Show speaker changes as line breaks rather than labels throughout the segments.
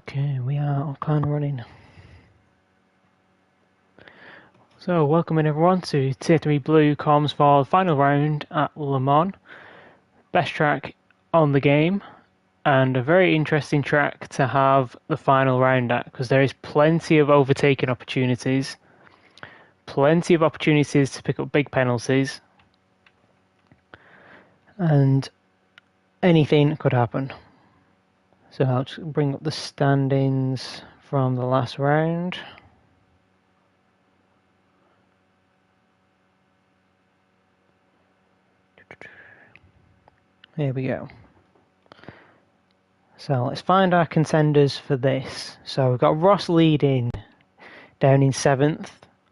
Okay, we are kind of running. So, welcome in everyone to Tier 3 Blue comms for the final round at Le Mans. Best track on the game, and a very interesting track to have the final round at, because there is plenty of overtaking opportunities, plenty of opportunities to pick up big penalties, and anything could happen. So I'll just bring up the standings from the last round. Here we go. So let's find our contenders for this. So we've got Ross leading down in 7th. A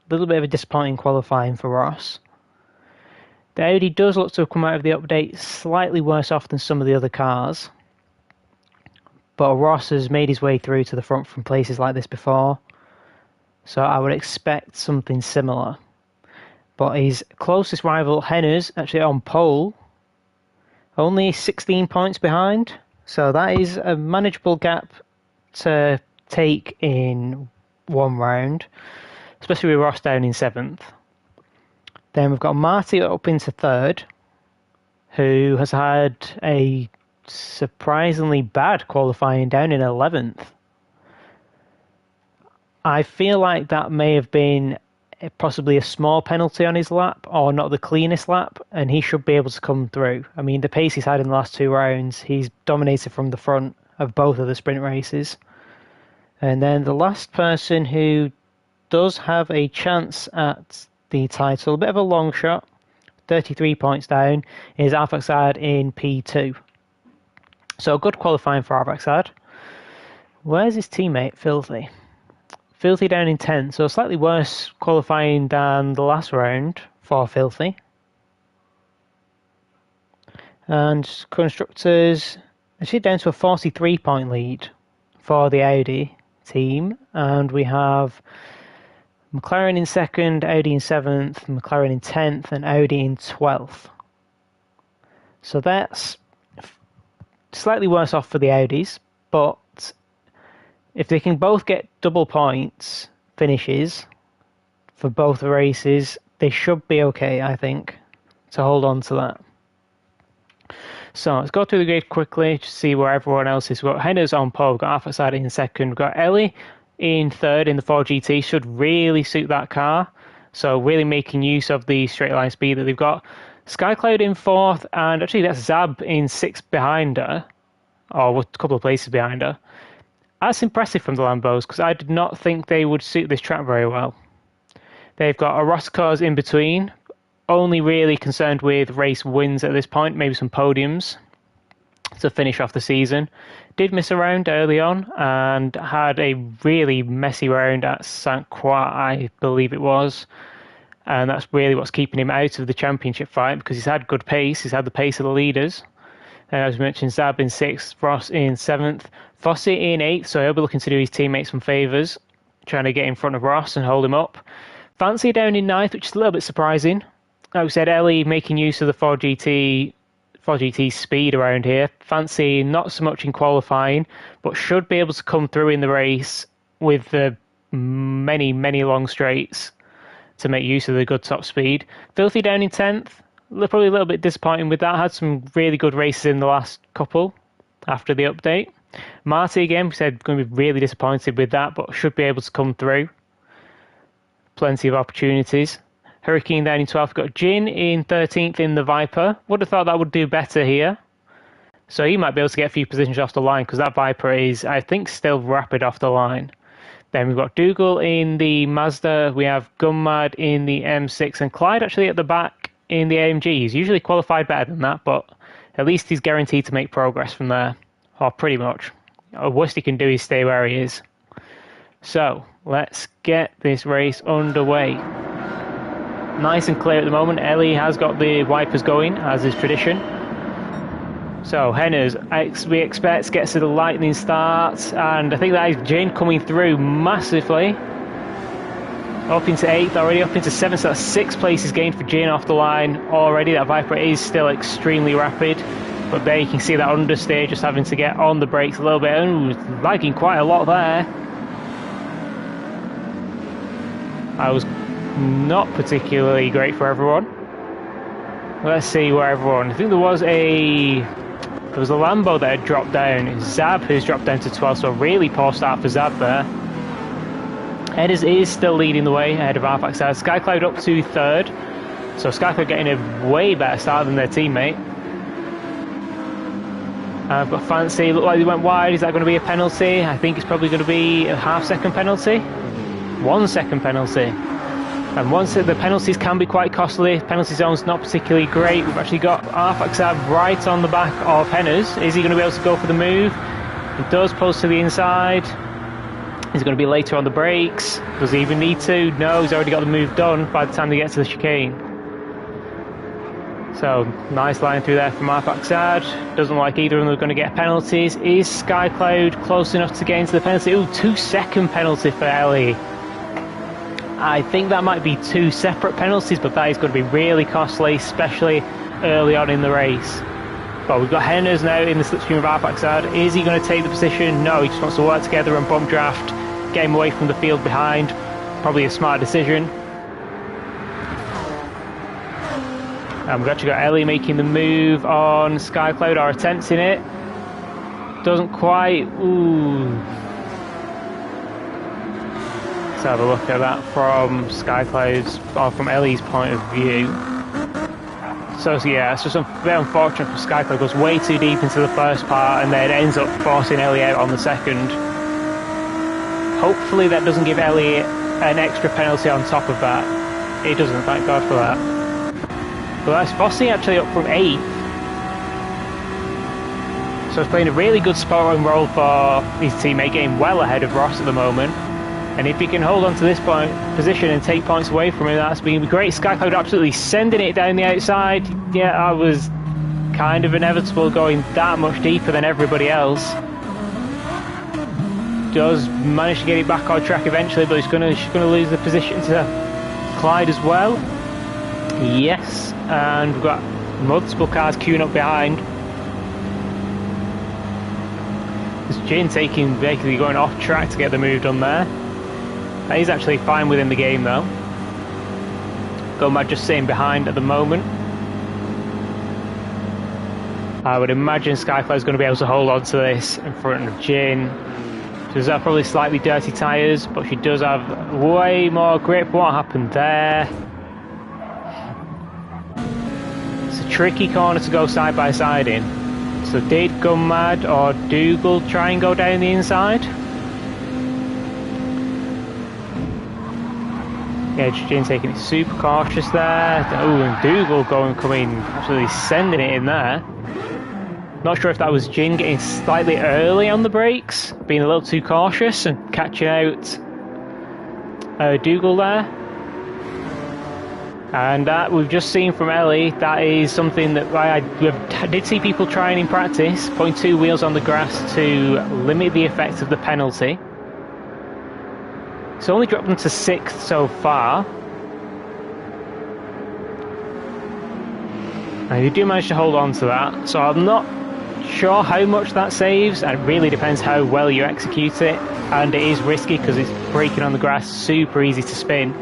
little bit of a disappointing qualifying for Ross. The Audi does look to have come out of the update slightly worse off than some of the other cars. But Ross has made his way through to the front from places like this before. So I would expect something similar. But his closest rival, Henner's, actually on pole. Only 16 points behind. So that is a manageable gap to take in one round. Especially with Ross down in 7th. Then we've got Marty up into 3rd. Who has had a surprisingly bad qualifying down in 11th. I feel like that may have been possibly a small penalty on his lap, or not the cleanest lap, and he should be able to come through. I mean, the pace he's had in the last 2 rounds, he's dominated from the front of both of the sprint races. And then the last person who does have a chance at the title, a bit of a long shot, 33 points down, is Arfaxad in P2. So good qualifying for Arfaxad. Where's his teammate, Filthy? Filthy down in 10th, so slightly worse qualifying than the last round for Filthy. And Constructors, actually down to a 43-point lead for the Audi team. And we have McLaren in 2nd, Audi in 7th, McLaren in 10th, and Audi in 12th. So that's slightly worse off for the Audis, but if they can both get double points finishes for both the races, they should be okay, I think, to hold on to that. So let's go through the grid quickly to see where everyone else is. We've got Henner's on pole, we've got Arfaxad in 2nd, we've got Ellie in 3rd in the 4GT, should really suit that car. So really making use of the straight line speed that they've got. Skycloud in 4th, and actually that's Zab in 6th behind her, or a couple of places behind her. That's impressive from the Lambos, because I did not think they would suit this track very well. They've got a Roscoe's in between, only really concerned with race wins at this point, maybe some podiums to finish off the season. Did miss a round early on, and had a really messy round at Saint Croix, I believe it was. And that's really what's keeping him out of the championship fight, because he's had good pace, he's had the pace of the leaders. As we mentioned, Zab in 6th, Ross in 7th, Fossey in 8th, so he'll be looking to do his teammates some favours, trying to get in front of Ross and hold him up. Fancy down in 9th, which is a little bit surprising. Like we said, Ellie making use of the 4GT speed around here. Fancy not so much in qualifying, but should be able to come through in the race with the many, many long straights to make use of the good top speed. Filthy down in 10th. Probably a little bit disappointing with that. Had some really good races in the last couple after the update. Marty, again, we said going to be really disappointed with that, but should be able to come through. Plenty of opportunities. Hurricane down in 12th. Got Jin in 13th in the Viper. Would have thought that would do better here. So he might be able to get a few positions off the line, because that Viper is, I think, still rapid off the line. Then we've got Dougal in the Mazda. We have Gunmad in the M6, and Clyde actually at the back in the AMG. He's usually qualified better than that, but at least he's guaranteed to make progress from there. Or pretty much. The worst he can do is stay where he is. So, let's get this race underway. Nice and clear at the moment. Ellie has got the wipers going, as is tradition. So, Henner's, we expect, gets to the lightning start, and I think that is Jane coming through massively. Up into 8th, already up into 7th, so that's 6 places gained for Jane off the line already. That Viper is still extremely rapid. But there you can see that understeer just having to get on the brakes a little bit. Ooh, lagging quite a lot there. That was not particularly great for everyone. Let's see where everyone... I think there was a Lambo that had dropped down. It's Zab who's dropped down to 12th, so a really poor start for Zab there. Edders is still leading the way ahead of Arfax. Skycloud up to 3rd. So Skycloud getting a way better start than their teammate. I've got Fancy, look like they went wide. Is that going to be a penalty? I think it's probably going to be a half-second penalty. 1 second penalty. And once the penalties can be quite costly, penalty zone's not particularly great. We've actually got Arfaxab right on the back of Henners. Is he going to be able to go for the move? He does pulse to the inside. He's going to be later on the brakes. Does he even need to? No, he's already got the move done by the time they get to the chicane. So, nice line through there from Arfaxad. Doesn't like either of them are going to get penalties. Is Skycloud close enough to get into the penalty? Ooh, 2 second penalty for Ellie. I think that might be 2 separate penalties, but that is going to be really costly, especially early on in the race. But we've got Henners now in the slipstream of Arfaxad. Is he going to take the position? No, he just wants to work together and bump draft, get him away from the field behind. Probably a smart decision. And we've actually got Ellie making the move on Skycloud, or attempting it. Doesn't quite. Ooh. Let's have a look at that from Skycloud's, or from Ellie's point of view. So yeah, it's just very unfortunate for Skycloud. Goes way too deep into the first part and then ends up forcing Ellie out on the second. Hopefully that doesn't give Ellie an extra penalty on top of that. It doesn't, thank God for that. But that's Fossey actually up from 8th. So he's playing a really good spotting role for his teammate, getting well ahead of Ross at the moment. And if he can hold on to this position and take points away from him, that's been great. Skycloud absolutely sending it down the outside. Yeah, that was kind of inevitable, going that much deeper than everybody else. Does manage to get it back on track eventually, but she's going to lose the position to Clyde as well. Yes, and we've got multiple cars queuing up behind. There's Jin basically going off track to get the move done there. He's actually fine within the game though. Gomad just sitting behind at the moment. I would imagine Skyfly's going to be able to hold on to this in front of Jin. She does have probably slightly dirty tyres, but she does have way more grip. What happened there? It's a tricky corner to go side by side in. So did Gomad or Dougal try and go down the inside? Yeah, Jin taking it super cautious there. Oh, and Dougal coming, absolutely sending it in there. Not sure if that was Jin getting slightly early on the brakes, being a little too cautious and catching out Dougal there. And that we've just seen from Ellie, that is something that I did see people trying in practice, putting 2 wheels on the grass to limit the effect of the penalty. It's only dropped them to 6th so far. And you do manage to hold on to that, so I'm not sure how much that saves, and it really depends how well you execute it, and it is risky because it's braking on the grass, super easy to spin.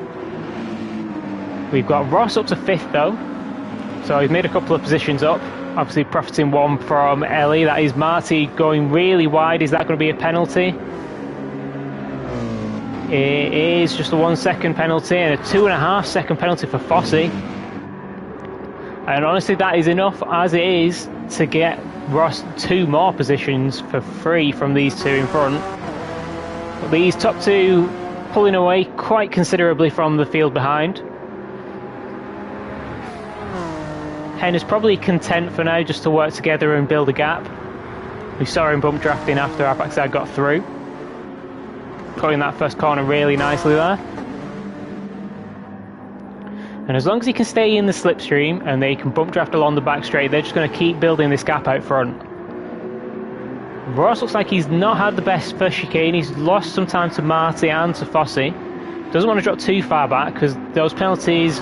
We've got Ross up to 5th though, so he's made a couple of positions up, obviously profiting one from Ellie. That is Marty going really wide. Is that going to be a penalty? It is just a 1 second penalty and a 2.5 second penalty for Fossey. And honestly, that is enough as it is to get Ross 2 more positions for free from these 2 in front. But these top 2 pulling away quite considerably from the field behind. Hen is probably content for now just to work together and build a gap. We saw him bump drafting after our backside got through. Cutting that first corner really nicely there. And as long as he can stay in the slipstream and they can bump draft along the back straight, they're just going to keep building this gap out front. Ross looks like he's not had the best first chicane. He's lost some time to Marty and to Fossey. Doesn't want to drop too far back because those penalties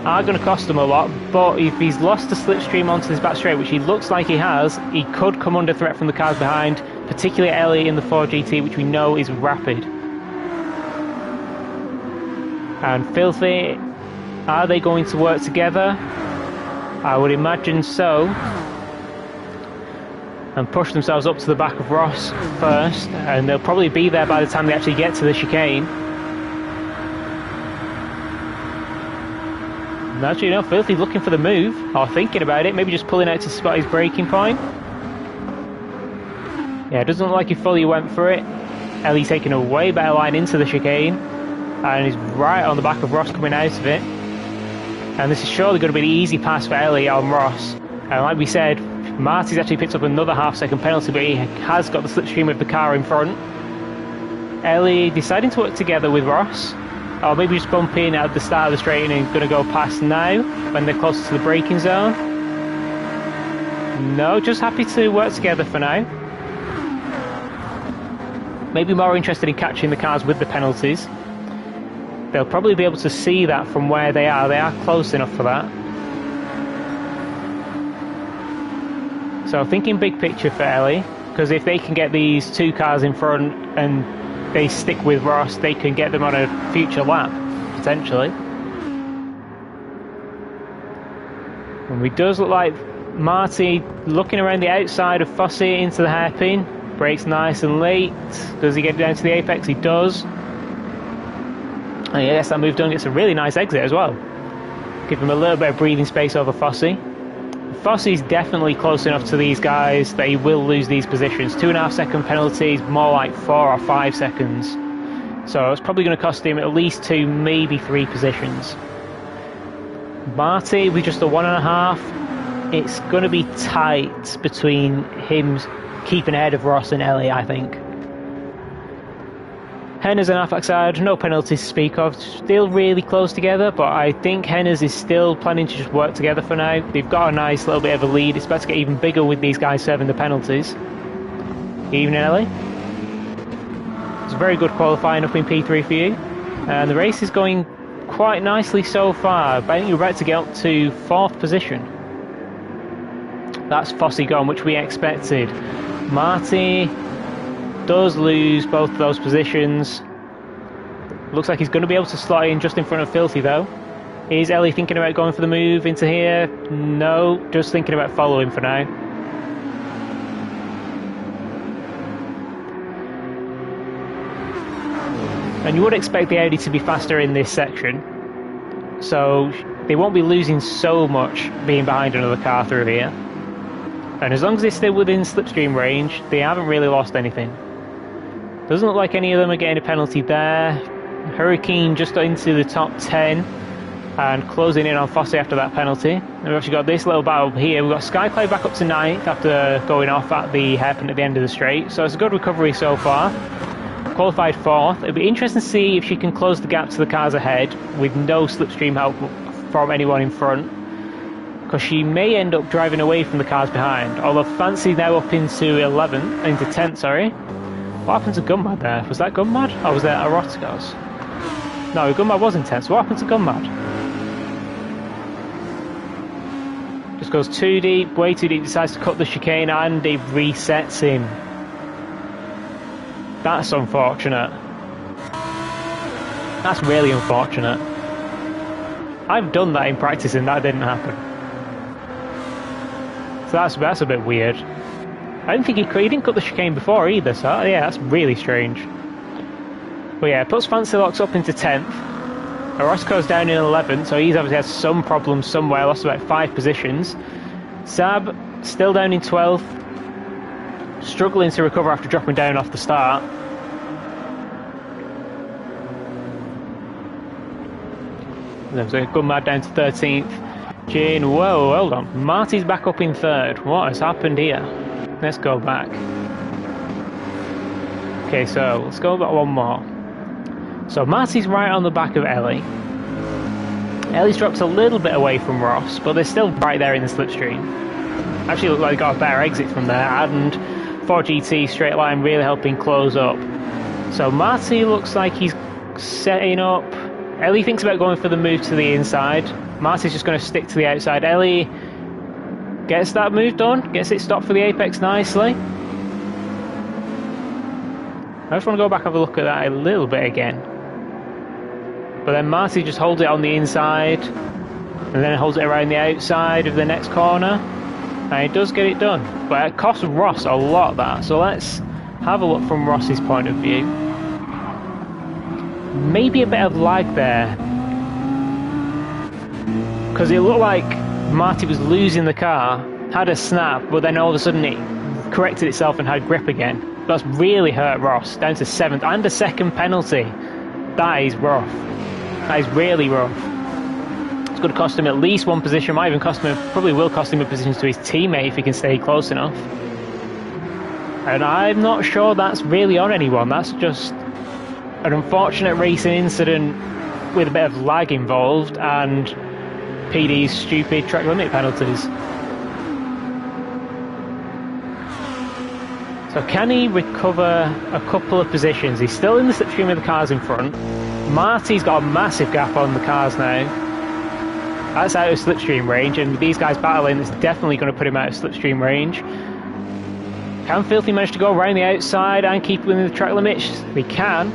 are going to cost him a lot, but if he's lost the slipstream onto this back straight, which he looks like he has, he could come under threat from the cars behind, particularly Ellie in the 4GT, which we know is rapid. And Filthy, are they going to work together? I would imagine so. And push themselves up to the back of Ross first, and they'll probably be there by the time they actually get to the chicane. And actually, you know, Filthy looking for the move, or thinking about it, maybe just pulling out to spot his braking point. Yeah, it doesn't look like he fully went for it. Ellie taking a way better line into the chicane, and he's right on the back of Ross coming out of it. And this is surely going to be the easy pass for Ellie on Ross. And like we said, Marty's actually picked up another half-second penalty, but he has got the slipstream of the car in front. Ellie deciding to work together with Ross, or maybe just bump in at the start of the straight and going to go past now when they're closer to the braking zone. No, just happy to work together for now. Maybe more interested in catching the cars with the penalties. They'll probably be able to see that from where they are. They are close enough for that. So thinking big picture for Ellie, because if they can get these two cars in front and they stick with Ross, they can get them on a future lap, potentially. And it does look like Marty looking around the outside of Fossey into the hairpin. Brakes nice and late. Does he get down to the apex? He does. And yes, that move done, gets a really nice exit as well. Give him a little bit of breathing space over Fossey. Fossey's definitely close enough to these guys that he will lose these positions. 2.5 second penalties, more like 4 or 5 seconds. So it's probably going to cost him at least 2, maybe 3 positions. Marty with just a 1.5. It's going to be tight between him keeping ahead of Ross and Ellie, I think. Hennes and Affleck side, no penalties to speak of. Still really close together, but I think Hennes is still planning to just work together for now. They've got a nice little bit of a lead. It's about to get even bigger with these guys serving the penalties. Evening, Ellie. It's a very good qualifying up in P3 for you. And the race is going quite nicely so far. But I think you're about to get up to 4th position. That's Fossey gone, which we expected. Marty does lose both of those positions. Looks like he's going to be able to slot in just in front of Filthy though. Is Ellie thinking about going for the move into here? No, just thinking about following for now. And you would expect the Audi to be faster in this section, so they won't be losing so much being behind another car through here. And as long as they're still within slipstream range, they haven't really lost anything. Doesn't look like any of them are getting a penalty there. Hurricane just into the top 10 and closing in on Fossey after that penalty. And we've actually got this little battle here. We've got Skycloud back up to 9th after going off at the hairpin at the end of the straight. So it's a good recovery so far. Qualified 4th. It'll be interesting to see if she can close the gap to the cars ahead with no slipstream help from anyone in front, because she may end up driving away from the cars behind. Although Fancy now up into 10th, sorry. What happened to Gunmad there? Was that Gunmad? Or was that Eroticos? No, Gunmad was intense. What happened to Gunmad? Just goes too deep, way too deep, decides to cut the chicane and it resets him. That's unfortunate. That's really unfortunate. I've done that in practice and that didn't happen. So that's a bit weird. I didn't think he didn't cut the chicane before either, so yeah, that's really strange. But yeah, puts Fancy Locks up into 10th. Orozco's down in 11th, so he's obviously had some problems somewhere, lost about 5 positions. Sab still down in 12th, struggling to recover after dropping down off the start. So Gunmad down to 13th. Jane, whoa, hold on. Marty's back up in 3rd. What has happened here? Let's go back. Okay, so let's go back one more. So Marty's right on the back of Ellie. Ellie's dropped a little bit away from Ross, but they're still right there in the slipstream. Actually look like they got a better exit from there, and 4GT straight line really helping close up. So Marty looks like he's setting up. Ellie thinks about going for the move to the inside. Marty's just going to stick to the outside. Ellie gets that move done, gets it stopped for the apex nicely. I just want to go back and have a look at that a little bit again. But then Marty just holds it on the inside, and then holds it around the outside of the next corner. And he does get it done. But it costs Ross a lot, that. So let's have a look from Ross's point of view. Maybe a bit of lag there. Because it looked like Marty was losing the car, had a snap, but then all of a sudden it corrected itself and had grip again. That's really hurt Ross, down to 7th, and a second penalty. That is rough. That is really rough. It's going to cost him at least one position, might even cost him, probably will cost him a position to his teammate if he can stay close enough. And I'm not sure that's really on anyone, that's just an unfortunate racing incident with a bit of lag involved and PD's stupid track limit penalties. So can he recover a couple of positions? He's still in the slipstream with the cars in front. Marty's got a massive gap on the cars now. That's out of slipstream range, and with these guys battling, it's definitely going to put him out of slipstream range. Can Filthy manage to go around the outside and keep within the track limits? He can.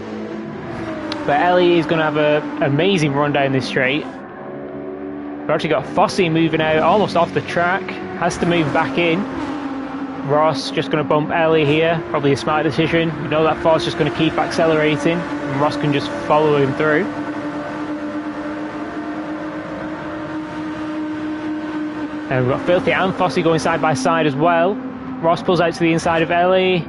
But Ellie is going to have an amazing run down this straight. We've actually got Fossey moving out almost off the track. Has to move back in. Ross just going to bump Ellie here, probably a smart decision. You know that Ford's just going to keep accelerating, and Ross can just follow him through. And we've got Filthy and Fossey going side by side as well. Ross pulls out to the inside of Ellie.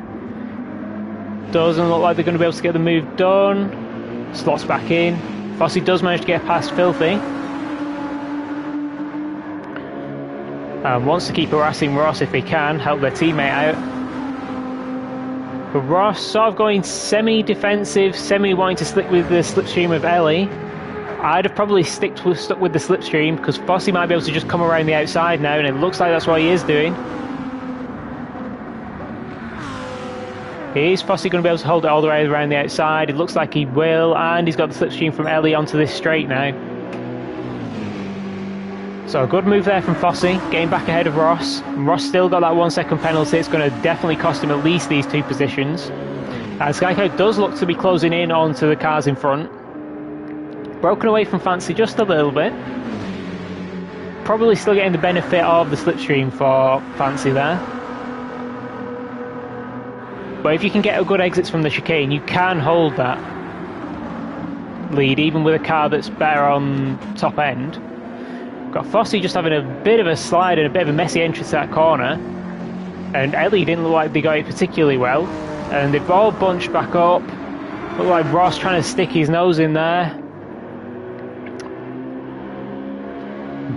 Doesn't look like they're going to be able to get the move done. Slots back in. Fossey does manage to get past Filthy. Wants to keep harassing Ross if he can, help their teammate out. But Ross sort of going semi-defensive, semi-wanting to stick with the slipstream of Ellie. I'd have probably stuck with the slipstream because Fossey might be able to just come around the outside now, and it looks like that's what he is doing. Is Fossey going to be able to hold it all the way around the outside? It looks like he will, and he's got the slipstream from Ellie onto this straight now. So a good move there from Fossey, getting back ahead of Ross. And Ross still got that 1 second penalty. It's going to definitely cost him at least these 2 positions. Skycoat does look to be closing in onto the cars in front. Broken away from Fancy just a little bit. Probably still getting the benefit of the slipstream for Fancy there. But if you can get a good exits from the chicane, you can hold that lead, even with a car that's better on top end. Got Fossey just having a bit of a slide and a bit of a messy entrance to that corner. And Ellie didn't look like they got it particularly well. And they've all bunched back up. Look like Ross trying to stick his nose in there.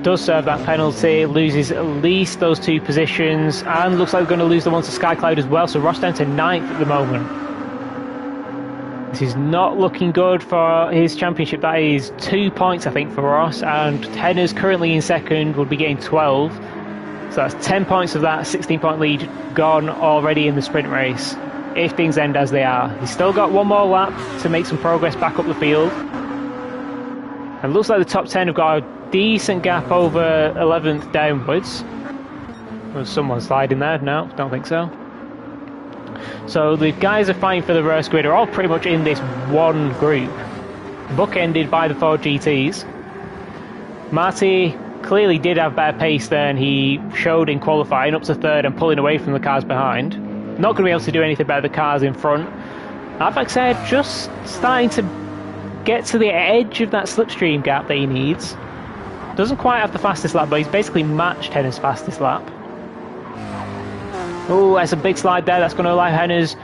Does serve that penalty, loses at least those 2 positions, and looks like we're going to lose the one to Skycloud as well, so Ross down to 9th at the moment. This is not looking good for his championship. That is 2 points, I think, for Ross, and Henner's currently in 2nd, would be getting 12. So that's 10 points of that 16-point lead gone already in the sprint race, if things end as they are. He's still got 1 more lap to make some progress back up the field. And looks like the top 10 have got a decent gap over 11th downwards. Was someone sliding there? No, don't think so. So the guys are fighting for the reverse grid are all pretty much in this one group, bookended by the Ford GTs. Marty clearly did have better pace than he showed in qualifying, up to 3rd and pulling away from the cars behind. Not going to be able to do anything about the cars in front. Like I said, just starting to get to the edge of that slipstream gap that he needs. Doesn't quite have the fastest lap, but he's basically matched Henner's fastest lap. Oh, there's a big slide there. That's going to allow Henner's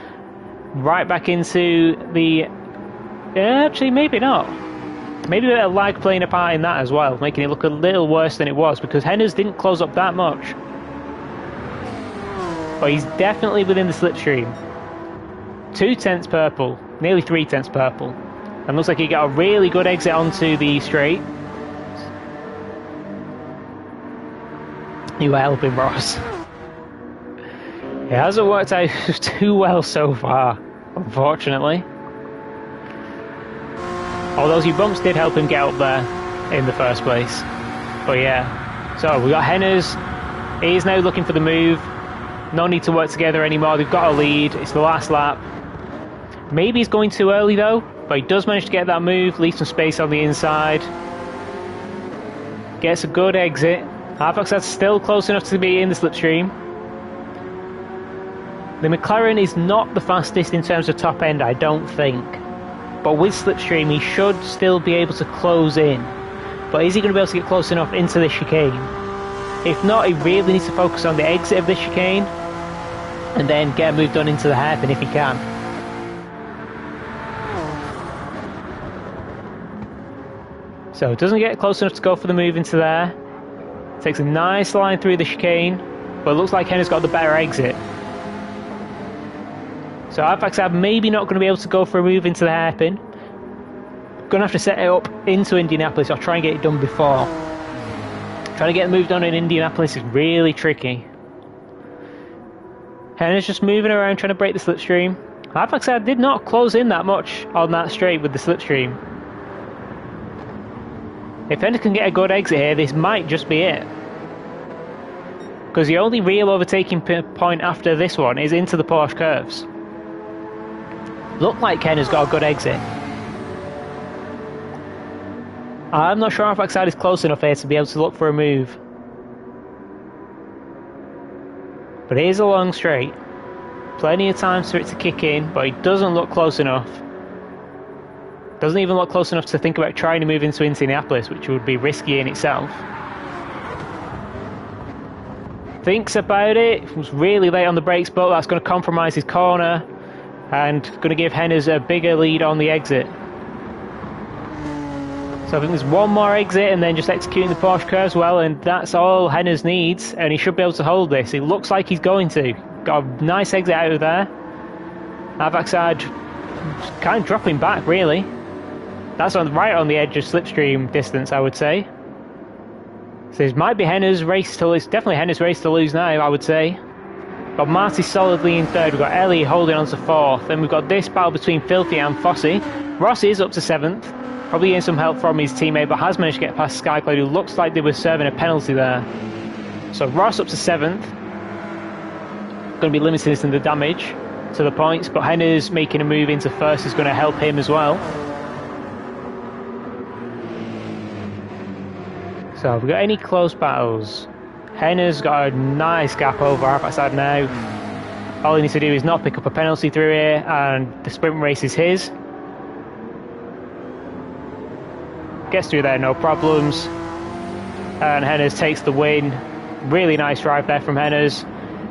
right back into the... actually, maybe not. Maybe a bit of lag playing a part in that as well, making it look a little worse than it was, because Henner's didn't close up that much. But he's definitely within the slipstream. 2/10 purple, nearly 3/10 purple. And looks like he got a really good exit onto the straight. You were helping Ross. It hasn't worked out too well so far, unfortunately. Although those bumps did help him get up there in the first place. But yeah, so we got Henners. He is now looking for the move. No need to work together anymore. They've got a lead. It's the last lap. Maybe he's going too early though, but he does manage to get that move, leave some space on the inside. Gets a good exit. Arfaxad's still close enough to be in the slipstream. The McLaren is not the fastest in terms of top end, I don't think. But with slipstream, he should still be able to close in. But is he going to be able to get close enough into this chicane? If not, he really needs to focus on the exit of this chicane and then get a move done into the hairpin if he can. So it doesn't get close enough to go for the move into there. Takes a nice line through the chicane, but it looks like Henner's got the better exit. So Arfaxad maybe not going to be able to go for a move into the hairpin. Going to have to set it up into Indianapolis or try and get it done before. Trying to get the move done in Indianapolis is really tricky. Henner's just moving around trying to break the slipstream. Arfaxad did not close in that much on that straight with the slipstream. If Henner can get a good exit here, this might just be it. Because the only real overtaking point after this one is into the Porsche curves. Look like Henner's got a good exit. I'm not sure if Arfaxad is close enough here to be able to look for a move. But it is a long straight. Plenty of time for it to kick in, but it doesn't look close enough. Doesn't even look close enough to think about trying to move into Indianapolis, which would be risky in itself. Thinks about it. It was really late on the brakes, but that's going to compromise his corner and going to give Henners a bigger lead on the exit. So I think there's one more exit and then just executing the Porsche curves well, and that's all Henners needs, and he should be able to hold this. It looks like he's going to. Got a nice exit out of there. Arfaxad kind of dropping back, really. That's right on the edge of slipstream distance, I would say. So it might be Henner's race to lose. Definitely Henner's race to lose now, I would say. Got Marty solidly in third. We've got Ellie holding on to fourth. Then we've got this battle between Filthy and Fossey. Rossi is up to seventh. Probably getting some help from his teammate, but has managed to get past Skycloud, who looks like they were serving a penalty there. So Ross up to seventh. Going to be limited in the damage to the points, but Henner's making a move into first is going to help him as well. So have we got any close battles? Henner's got a nice gap over Arfaxad now. All he needs to do is not pick up a penalty through here, and the sprint race is his. Gets through there, no problems. And Henners takes the win. Really nice drive there from Henners.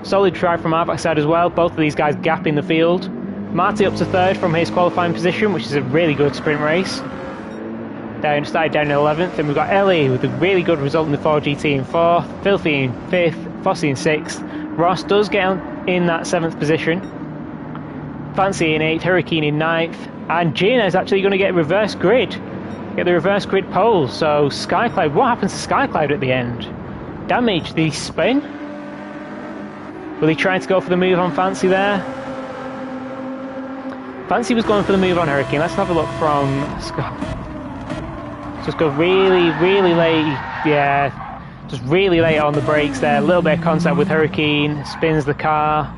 Solid drive from Arfaxad as well. Both of these guys gapping the field. Marty up to third from his qualifying position, which is a really good sprint race. Started down in 11th, and we've got Ellie with a really good result in the 4GT in 4th, Filthy in 5th, Fossey in 6th. Ross does get in that 7th position. Fancy in 8th, Hurricane in 9th, and Gina is actually going to get reverse grid. Get the reverse grid pole, so Skycloud, what happens to Skycloud at the end? Damage the spin? Will he try to go for the move on Fancy there? Fancy was going for the move on Hurricane. Let's have a look from Sky. Just go really, really late. Yeah, just really late on the brakes there. A little bit of contact with Hurricane. Spins the car.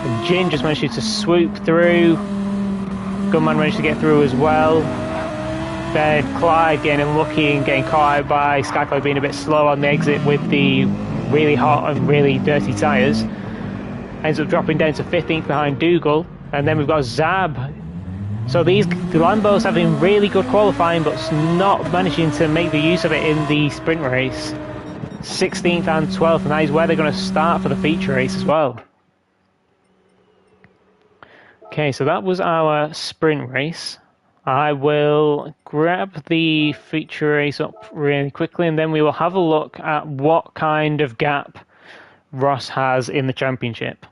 And Jin just managed to swoop through. Gunman managed to get through as well. Then Clyde getting unlucky and getting caught out by Skycloud being a bit slow on the exit with the really hot and really dirty tyres. Ends up dropping down to 15th behind Dougal. And then we've got Zab. So the Lambos having really good qualifying, but not managing to make the use of it in the sprint race. 16th and 12th, and that is where they're going to start for the feature race as well. Okay, so that was our sprint race. I will grab the feature race up really quickly, and then we will have a look at what kind of gap Ross has in the championship.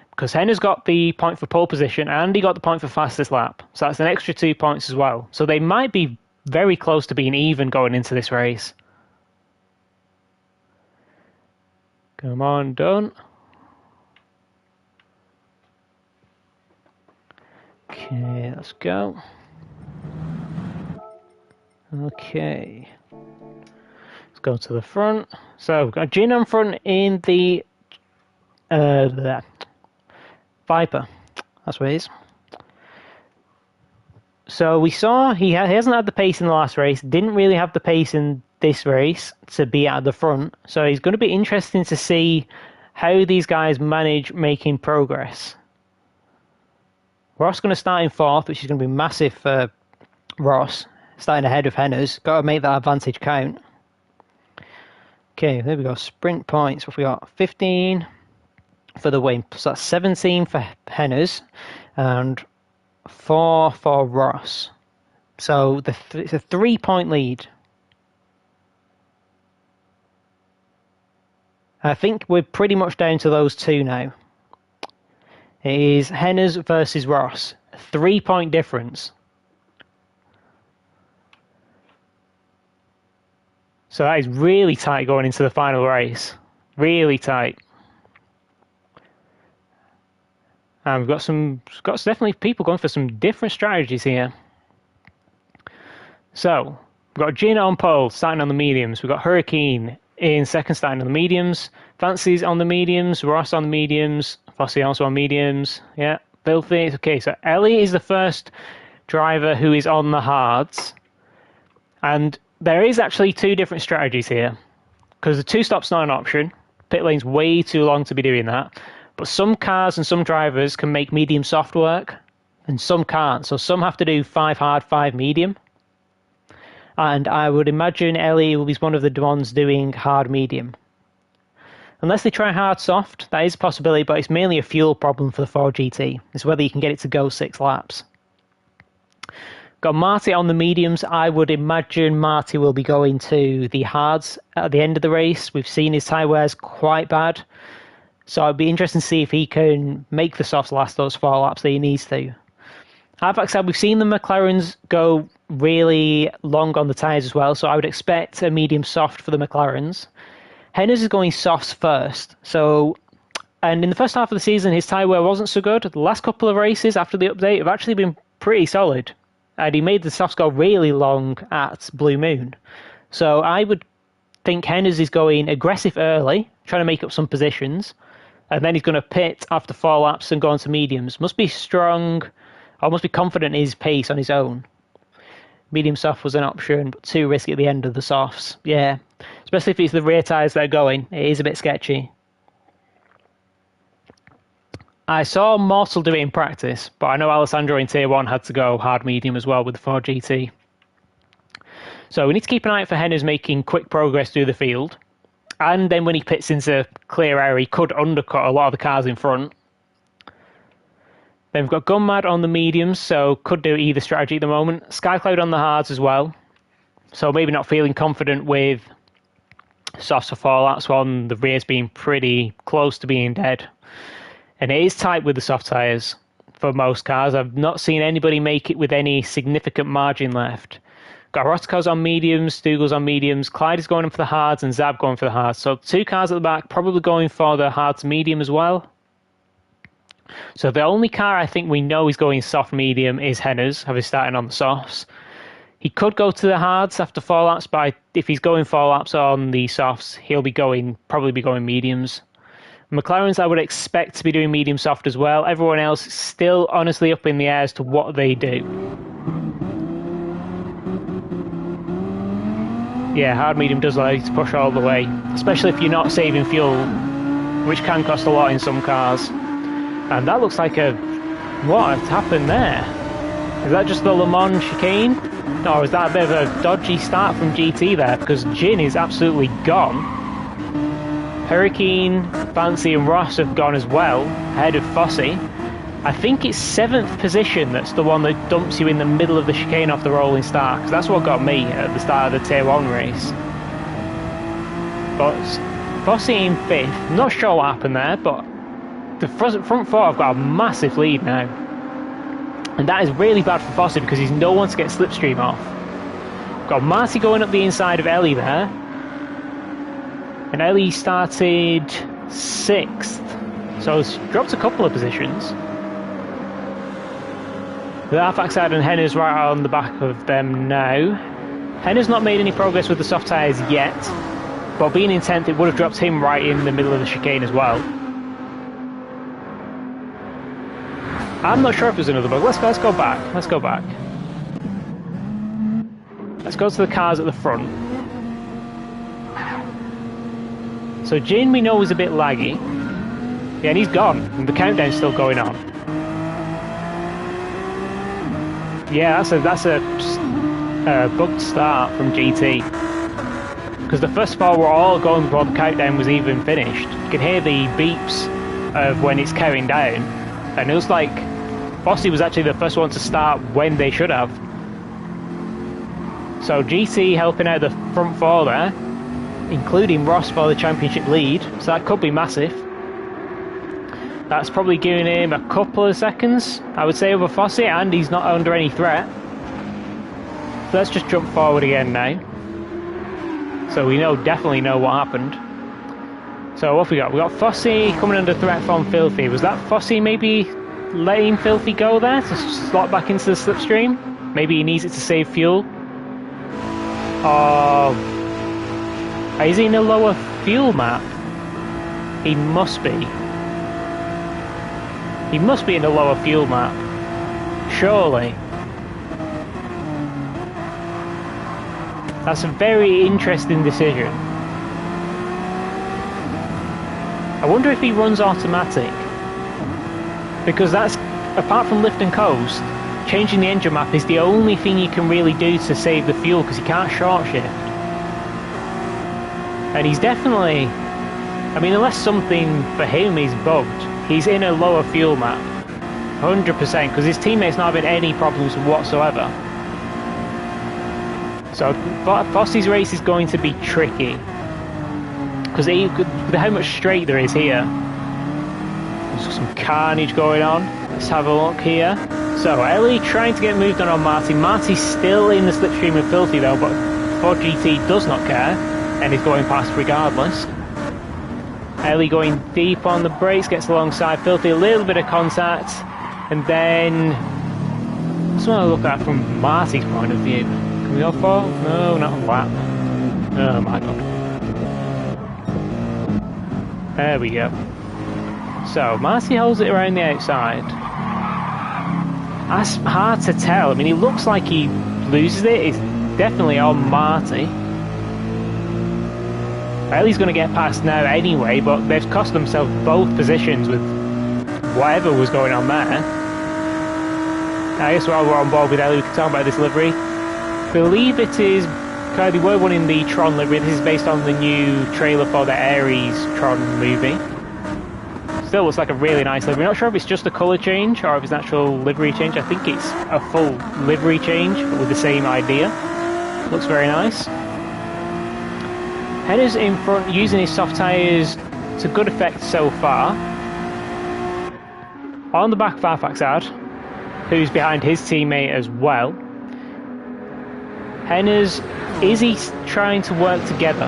Because Henner's got the point for pole position and he got the point for fastest lap. So that's an extra 2 points as well. So they might be very close to being even going into this race. Come on, done. Okay, let's go. Okay. Let's go to the front. So we've got Jin on front in the Viper. That's what it is. So we saw he hasn't had the pace in the last race, didn't really have the pace in this race to be at the front. So it's going to be interesting to see how these guys manage making progress. Ross going to start in fourth, which is going to be massive for Ross, starting ahead of Henner's. Got to make that advantage count. Okay, there we go. Sprint points. What have we got? 15 for the win. So that's 17 for Henner's and 4 for Ross. So it's a 3-point lead. I think we're pretty much down to those two now. It is Henner's versus Ross. A 3-point difference. So that is really tight going into the final race. Really tight. And we've got definitely people going for some different strategies here. So we've got Jin on pole, starting on the mediums. We've got Hurricane in second, starting on the mediums. Fancy's on the mediums. Ross on the mediums. Fossey also on mediums. Yeah, filthy. Okay, so Ellie is the first driver who is on the hards. And there is actually two different strategies here. Because the two-stop's not an option. Pit lane's way too long to be doing that. But some cars and some drivers can make medium soft work, and some can't. So some have to do 5 hard, 5 medium. And I would imagine Ellie will be one of the ones doing hard medium. Unless they try hard soft, that is a possibility, but it's mainly a fuel problem for the 4GT. It's whether you can get it to go 6 laps. Got Marty on the mediums. I would imagine Marty will be going to the hards at the end of the race. We've seen his tyre wear's quite bad. So it'd be interesting to see if he can make the softs last those 4 laps that he needs to. Like said, we've seen the McLarens go really long on the tyres as well, so I would expect a medium soft for the McLarens. Henner's is going softs first. And in the first half of the season, his tyre wear wasn't so good. The last couple of races after the update have actually been pretty solid. And he made the softs go really long at Blue Moon. So I would think Henner's is going aggressive early, trying to make up some positions. And then he's going to pit after 4 laps and go on to mediums. Must be strong, or must be confident in his pace on his own. Medium soft was an option, but too risky at the end of the softs. Yeah, especially if it's the rear tyres that are going. It is a bit sketchy. I saw Mortal do it in practice, but I know Alessandro in Tier 1 had to go hard medium as well with the 4GT. So we need to keep an eye out for Henner's making quick progress through the field. And then when he pits into clear air, he could undercut a lot of the cars in front. Then we've got Gunmad on the mediums, so could do either strategy at the moment. Skycloud on the hards as well. So maybe not feeling confident with softs for 4 laps when the rear's being pretty close to being dead. And it is tight with the soft tyres for most cars. I've not seen anybody make it with any significant margin left. Got Rotko's on mediums, Dougal's on mediums, Clyde is going in for the hards, and Zab going for the hards. So 2 cars at the back, probably going for the hards medium as well. So the only car I think we know is going soft medium is Henner's, having started on the softs. He could go to the hards after 4 laps, but if he's going 4 laps on the softs, he'll be probably be going mediums. McLaren's I would expect to be doing medium soft as well. Everyone else is still honestly up in the air as to what they do. Yeah, hard medium does allow you to push all the way, especially if you're not saving fuel, which can cost a lot in some cars. And that looks like what has happened there? Is that just the Le Mans chicane? Or is that a bit of a dodgy start from GT there? Because Jin is absolutely gone. Hurricane, Fancy and Ross have gone as well, ahead of Fossey. I think it's 7th position that's the one that dumps you in the middle of the chicane off the rolling start, because that's what got me at the start of the Tier 1 race. But Fossey in 5th, I'm not sure what happened there, but the front 4 have got a massive lead now. And that is really bad for Fossey because he's no one to get slipstream off. Got Marty going up the inside of Ellie there. And Ellie started 6th, so he's dropped a couple of positions. The halfback side and Henner's right on the back of them now. Henna's not made any progress with the soft tyres yet, but being in 10th, it would have dropped him right in the middle of the chicane as well. I'm not sure if there's another bug. Let's go back. Let's go back. Let's go to the cars at the front. So Jin, we know, is a bit laggy. Yeah, and he's gone, and the countdown's still going on. Yeah, that's a bugged start from GT. Because the first four were all going before the countdown was even finished. You can hear the beeps of when it's counting down. And it was like Fossey was actually the first one to start when they should have. So GT helping out the front four there, including Ross for the championship lead. So that could be massive. That's probably giving him a couple of seconds, I would say, over Fossey, and he's not under any threat. So let's just jump forward again now. So we definitely know what happened. So what have we got? We got Fossey coming under threat from Filthy. Was that Fossey maybe letting Filthy go there to slot back into the slipstream? Maybe he needs it to save fuel. Or is he in a lower fuel map? He must be. He must be in a lower fuel map. Surely. That's a very interesting decision. I wonder if he runs automatic. Because that's, apart from lift and coast, changing the engine map is the only thing you can really do to save the fuel, because you can't short shift. And he's definitely, I mean, unless something for him is bugged, he's in a lower fuel map. 100%, because his teammates not having any problems whatsoever. So Fossey's race is going to be tricky. Because with how much straight there is here. There's some carnage going on. Let's have a look here. So Ellie trying to get moved on Marty. Marty's still in the slipstream of Filthy though, but Ford GT does not care and is going past regardless. Ellie going deep on the brakes, gets alongside Filthy, a little bit of contact, and then I just want to look at it from Marty's point of view. Can we go for? No, not a lap. Oh my god. There we go. So Marty holds it around the outside. That's hard to tell. I mean, he looks like he loses it. It's definitely on Marty. Ellie's going to get past now anyway, but they've cost themselves both positions with whatever was going on there. I guess while we're on board with Ellie, we can talk about this livery. I believe it is, they were one in the Tron livery. This is based on the new trailer for the Ares Tron movie. Still looks like a really nice livery. Not sure if it's just a colour change or if it's an actual livery change. I think it's a full livery change, but with the same idea. Looks very nice. Henna's in front, using his soft tyres to good effect so far. On the back of Arfaxad, who's behind his teammate as well. Henna's, is he trying to work together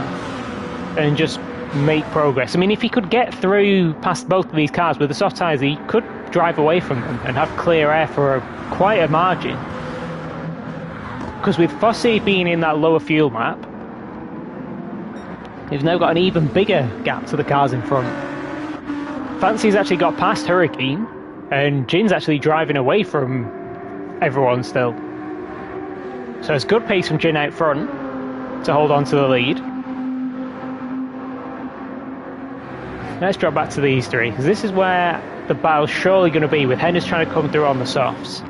and just make progress? I mean, if he could get through past both of these cars with the soft tyres, he could drive away from them and have clear air for quite a margin. Because with Fossey being in that lower fuel map, he's now got an even bigger gap to the cars in front. Fancy's actually got past Hurricane, and Jin's actually driving away from everyone still. So it's good pace from Jin out front to hold on to the lead. Let's drop back to these three, because this is where the battle's surely going to be, with Henna's trying to come through on the softs.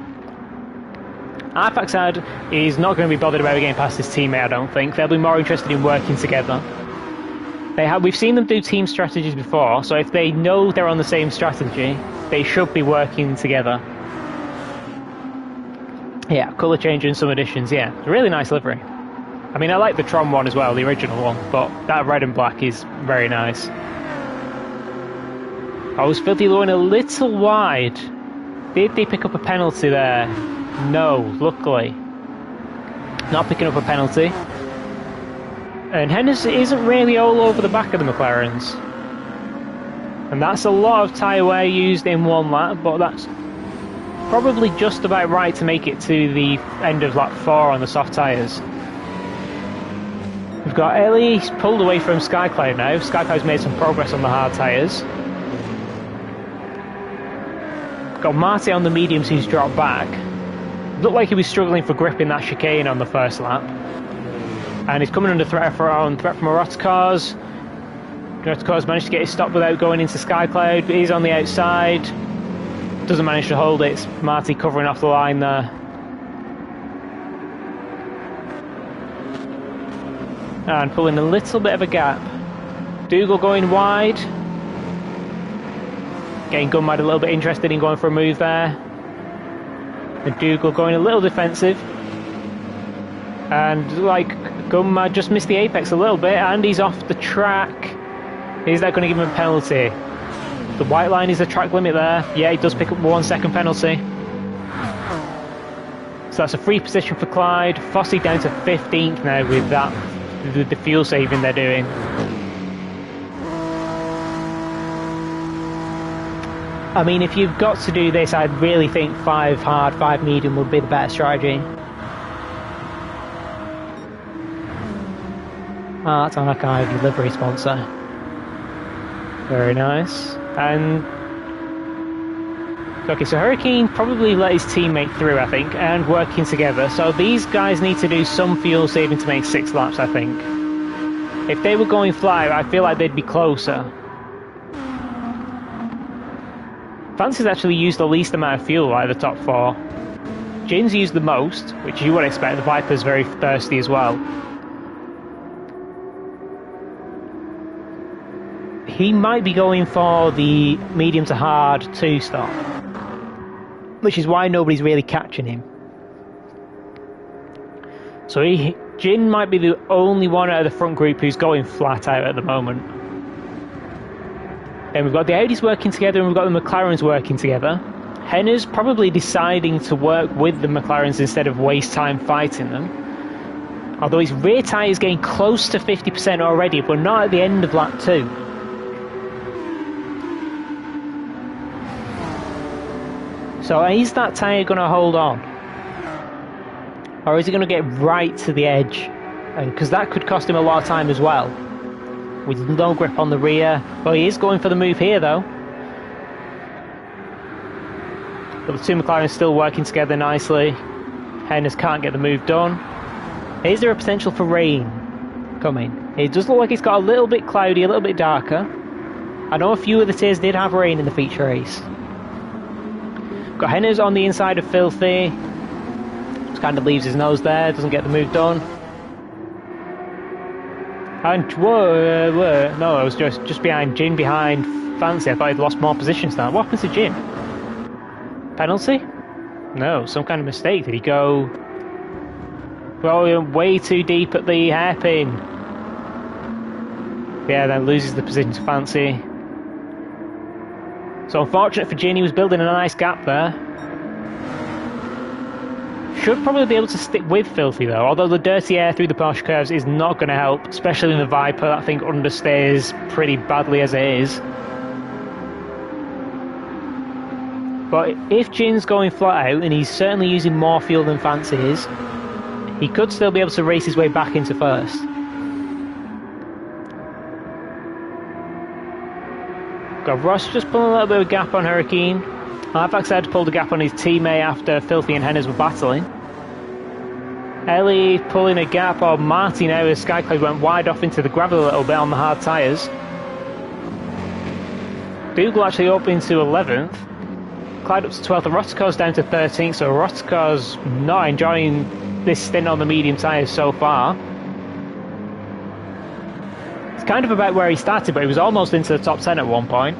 Arfaxad is not going to be bothered about getting past his teammate, I don't think. They'll be more interested in working together. We've seen them do team strategies before, so if they know they're on the same strategy, they should be working together. Yeah, colour change and some additions, yeah. It's a really nice livery. I mean, I like the Tron one as well, the original one, but that red and black is very nice. I was Filthy going a little wide. Did they pick up a penalty there? No, luckily. Not picking up a penalty. And Henderson isn't really all over the back of the McLarens. And that's a lot of tyre wear used in one lap, but that's probably just about right to make it to the end of lap 4 on the soft tyres. We've got Ellie pulled away from Skycloud now. Skycloud's made some progress on the hard tyres. Got Marty on the mediums who's dropped back. Looked like he was struggling for grip in that chicane on the first lap. And he's coming under threat from Rotocars. Rotocars managed to get his stop without going into Skycloud, but he's on the outside. Doesn't manage to hold it. It's Marty covering off the line there. And pulling a little bit of a gap. Dougal going wide. Getting Gunmad a little bit interested in going for a move there. And Dougal going a little defensive. And like Gunmad just missed the apex a little bit and he's off the track. Is that going to give him a penalty? The white line is the track limit there. Yeah, he does pick up 1 second penalty. So that's a free position for Clyde. Fossey down to 15th now with that, the fuel saving they're doing. I mean, if you've got to do this, I'd really think 5 hard, 5 medium would be the better strategy. Ah, that's an archive delivery sponsor. Very nice. And okay, so Hurricane probably let his teammate through, I think, and working together. So these guys need to do some fuel saving to make 6 laps, I think. If they were going flat, I feel like they'd be closer. Fancy's actually used the least amount of fuel out of the top 4. Jin's used the most, which you would expect. The Viper's very thirsty as well. He might be going for the medium to hard 2 stop, which is why nobody's really catching him. So Jin might be the only one out of the front group who's going flat out at the moment. Then we've got the Audis working together and we've got the McLarens working together. Henner's probably deciding to work with the McLarens instead of waste time fighting them. Although his rear tyre is getting close to 50% already, but not at the end of lap 2. So is that tyre going to hold on? Or is he going to get right to the edge? Because that could cost him a lot of time as well. With no grip on the rear. Well, he is going for the move here though. But the 2 McLarens still working together nicely. Hennes can't get the move done. Is there a potential for rain coming? It does look like it's got a little bit cloudy, a little bit darker. I know a few of the tiers did have rain in the feature race. Got Hennes on the inside of Filthy. Just kind of leaves his nose there, doesn't get the move done. And whoa, no, I was just behind Jin, behind Fancy. I thought he'd lost more positions now. What happened to Jin? Penalty? No, some kind of mistake. Did he go way too deep at the hairpin? Yeah, then loses the position to Fancy. So unfortunate for Jin, he was building a nice gap there. Should probably be able to stick with Filthy though, although the dirty air through the Porsche curves is not going to help, especially in the Viper. I think understays pretty badly as it is. But if Jin's going flat out, and he's certainly using more fuel than Fancy is, he could still be able to race his way back into first. Got Ross just pulling a little bit of a gap on Hurricane. Hardback had pulled a gap on his teammate after Filthy and Hennes were battling. Ellie pulling a gap on Marty now as Skycloud went wide off into the gravel a little bit on the hard tyres. Dougal actually up into 11th. Clyde up to 12th and Rotocar's down to 13th, so Rotocar's not enjoying this stint on the medium tyres so far. It's kind of about where he started, but he was almost into the top 10 at one point.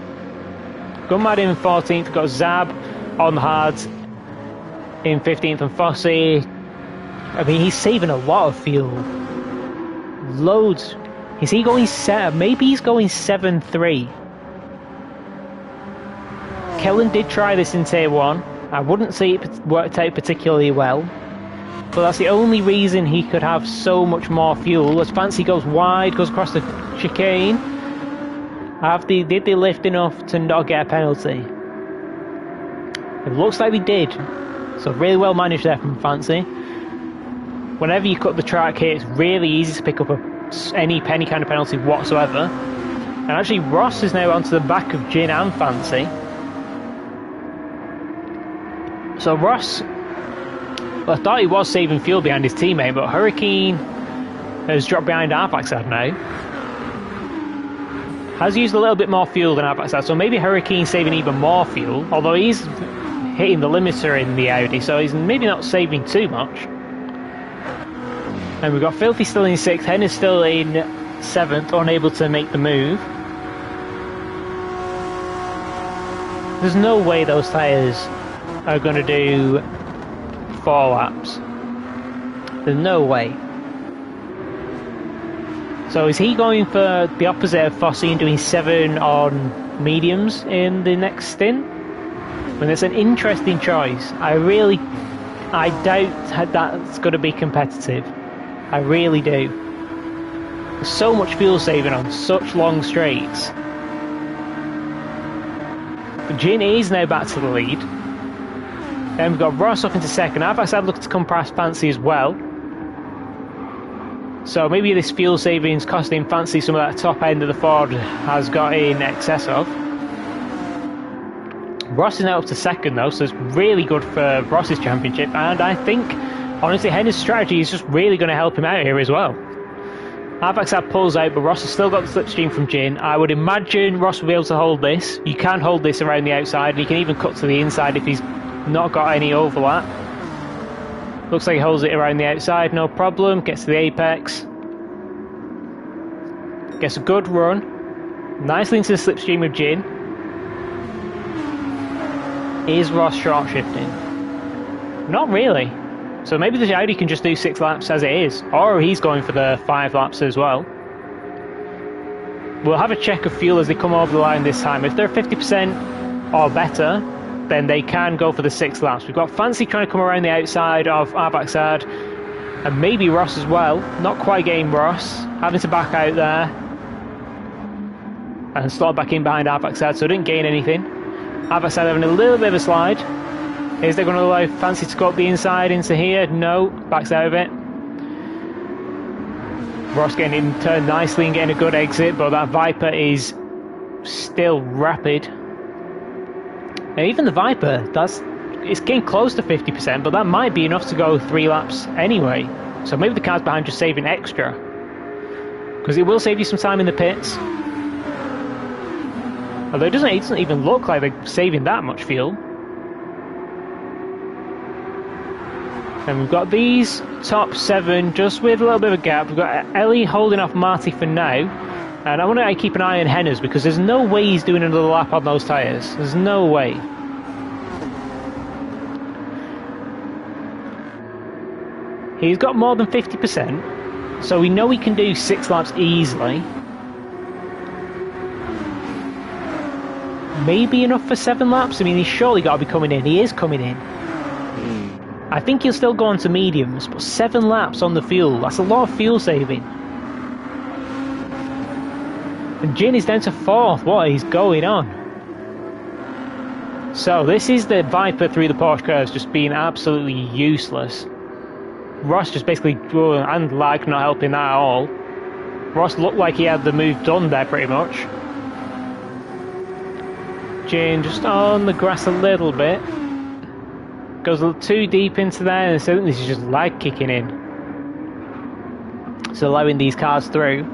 Gunmad in 14th, got Zab on the hards in 15th, and Fossey. I mean, he's saving a lot of fuel. Loads. Is he going 7? Maybe he's going 7-3. Kellen did try this in Tier 1. I wouldn't say it worked out particularly well. But that's the only reason he could have so much more fuel. As Fancy goes wide, goes across the chicane. Did they lift enough to not get a penalty? It looks like they did. So really well managed there from Fancy. Whenever you cut the track here, it's really easy to pick up a any kind of penalty whatsoever. And actually Ross is now onto the back of Jin and Fancy. So Ross, well, I thought he was saving fuel behind his teammate, but Hurricane has dropped behind our backside now. Has used a little bit more fuel than our backside, so maybe Hurricane's saving even more fuel, although he's hitting the limiter in the Audi, so he's maybe not saving too much. And we've got Filthy still in 6th, Hen is still in 7th, unable to make the move. There's no way those tyres are going to do 4 laps. There's no way. So is he going for the opposite of Fossey and doing 7 on mediums in the next stint? I mean, it's an interesting choice. I doubt that's going to be competitive. I really do. There's so much fuel saving on such long straights. But Jin is now back to the lead. Then we've got Ross up into 2nd. I've actually looked to come past Fancy as well. So maybe this fuel savings costing Fancy some of that top end of the Ford has got in excess of. Ross is now up to 2nd though, so it's really good for Ross's championship, and I think honestly Henner's strategy is just really going to help him out here as well. Avaxad pulls out, but Ross has still got the slipstream from Jin. I would imagine Ross will be able to hold this. You can hold this around the outside, and he can even cut to the inside if he's not got any overlap. Looks like he holds it around the outside, no problem. Gets to the apex. Gets a good run. Nicely into the slipstream of Jin. Is Ross short shifting? Not really. So maybe the Audi can just do 6 laps as it is. Or he's going for the 5 laps as well. We'll have a check of fuel as they come over the line this time. If they're 50% or better, then they can go for the 6 laps. We've got Fancy trying to come around the outside of Arbaxad, and maybe Ross as well. Not quite getting Ross, having to back out there and slot back in behind Arbaxad, so didn't gain anything. Arbaxad having a little bit of a slide. Is they going to allow Fancy to go up the inside into here? No, backs out of it. Ross getting in turn nicely and getting a good exit, but that Viper is still rapid. And even the Viper, it's getting close to 50%, but that might be enough to go 3 laps anyway. So maybe the car's behind just saving extra, because it will save you some time in the pits. Although it doesn't even look like they're saving that much fuel. And we've got these top 7 just with a little bit of a gap. We've got Ellie holding off Marty for now. And I want to keep an eye on Henners, because there's no way he's doing another lap on those tyres. There's no way. He's got more than 50%, so we know he can do 6 laps easily. Maybe enough for 7 laps? I mean, he's surely got to be coming in. He is coming in. I think he'll still go on to mediums, but 7 laps on the fuel, that's a lot of fuel saving. And Jin is down to 4th. What is going on? So this is the Viper through the Porsche curves just being absolutely useless. Ross just basically, and lag not helping that at all. Ross looked like he had the move done there pretty much. Jin just on the grass a little bit. Goes a little too deep into there, and so this is just lag kicking in. So allowing these cars through.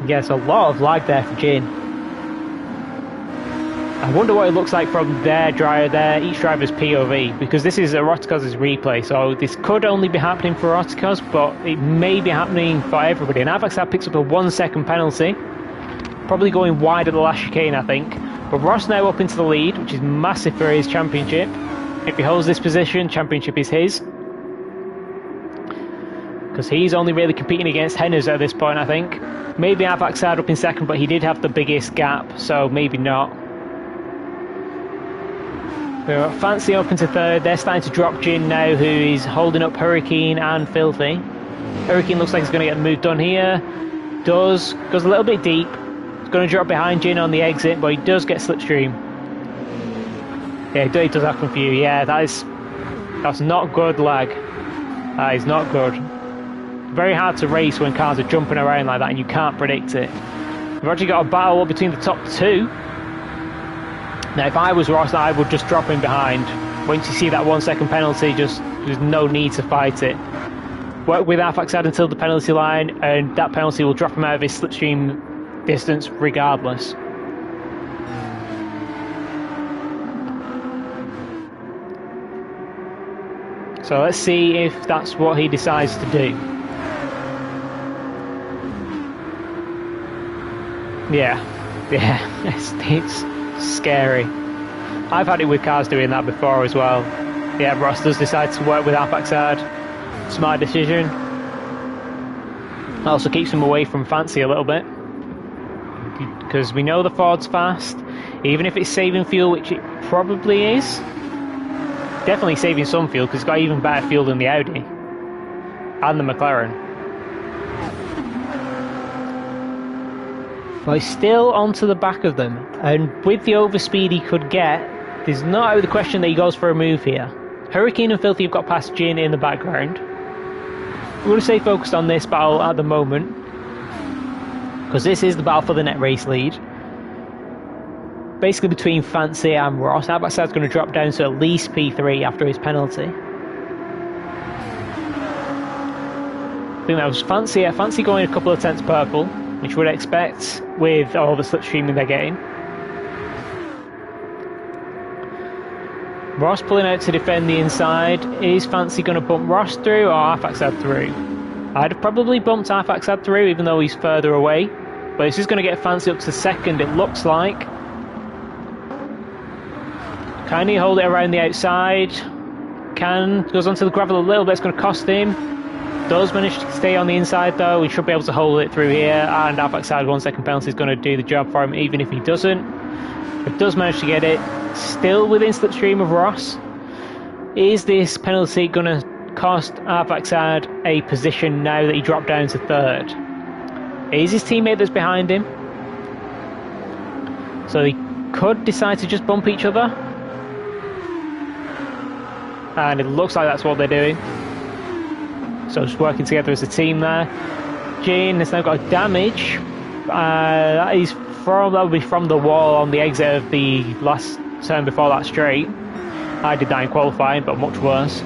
Yes, a lot of lag there for Jin. I wonder what it looks like from their driver there, each driver's POV, because this is Eroticos' replay, so this could only be happening for Eroticos, but it may be happening for everybody. And Avaxad picks up a 1-second penalty, probably going wide at the last chicane, I think. But Ross now up into the lead, which is massive for his championship. If he holds this position, championship is his. Because he's only really competing against Henners at this point, I think. Maybe Avaxad up in 2nd, but he did have the biggest gap, so maybe not. We've got Fancy up into 3rd. They're starting to drop Jin now, who is holding up Hurricane and Filthy. Hurricane looks like he's going to get the move done here. Goes a little bit deep. He's going to drop behind Jin on the exit, but he does get slipstream. Yeah, it does happen for you. Yeah, that's not good lag. That is not good. Very hard to race when cars are jumping around like that and you can't predict it. We've actually got a battle between the top two. Now, if I was Ross, I would just drop in behind. Once you see that 1 second penalty, there's no need to fight it. Work with Arfaxad until the penalty line, and that penalty will drop him out of his slipstream distance regardless. So let's see if that's what he decides to do. Yeah, it's scary. I've had it with cars doing that before as well. Yeah, Ross does decide to work with Arfaxad. Smart decision. Also keeps him away from Fancy a little bit, because we know the Ford's fast. Even if it's saving fuel, which it probably is, definitely saving some fuel because it's got even better fuel than the Audi and the McLaren. But he's still onto the back of them, and with the overspeed he could get, there's not out of the question that he goes for a move here. Hurricane and Filthy have got past Jin in the background. We're going to stay focused on this battle at the moment, because this is the battle for the net race lead. Basically between Fancy and Ross. Arfaxad's going to drop down to at least P3 after his penalty. I think that was Fancy. Yeah, Fancy going a couple of tenths purple, which you would expect with all the slipstreaming they're getting. Ross pulling out to defend the inside. Is Fancy going to bump Ross through or Arfaxad through? I'd have probably bumped Arfaxad through even though he's further away. But this is going to get Fancy up to second, it looks like. Can he hold it around the outside? Goes onto the gravel a little bit, it's going to cost him. Does manage to stay on the inside though, he should be able to hold it through here, and Arfaxad 1 second penalty is going to do the job for him even if he doesn't. But does manage to get it, still within slipstream of Ross. Is this penalty going to cost Arfaxad a position now that he dropped down to third? It is his teammate that's behind him, so he could decide to just bump each other. And it looks like that's what they're doing. So just working together as a team there. Jane has now got damage. That will be from the wall on the exit of the last turn before that straight. I did that in qualifying, but much worse.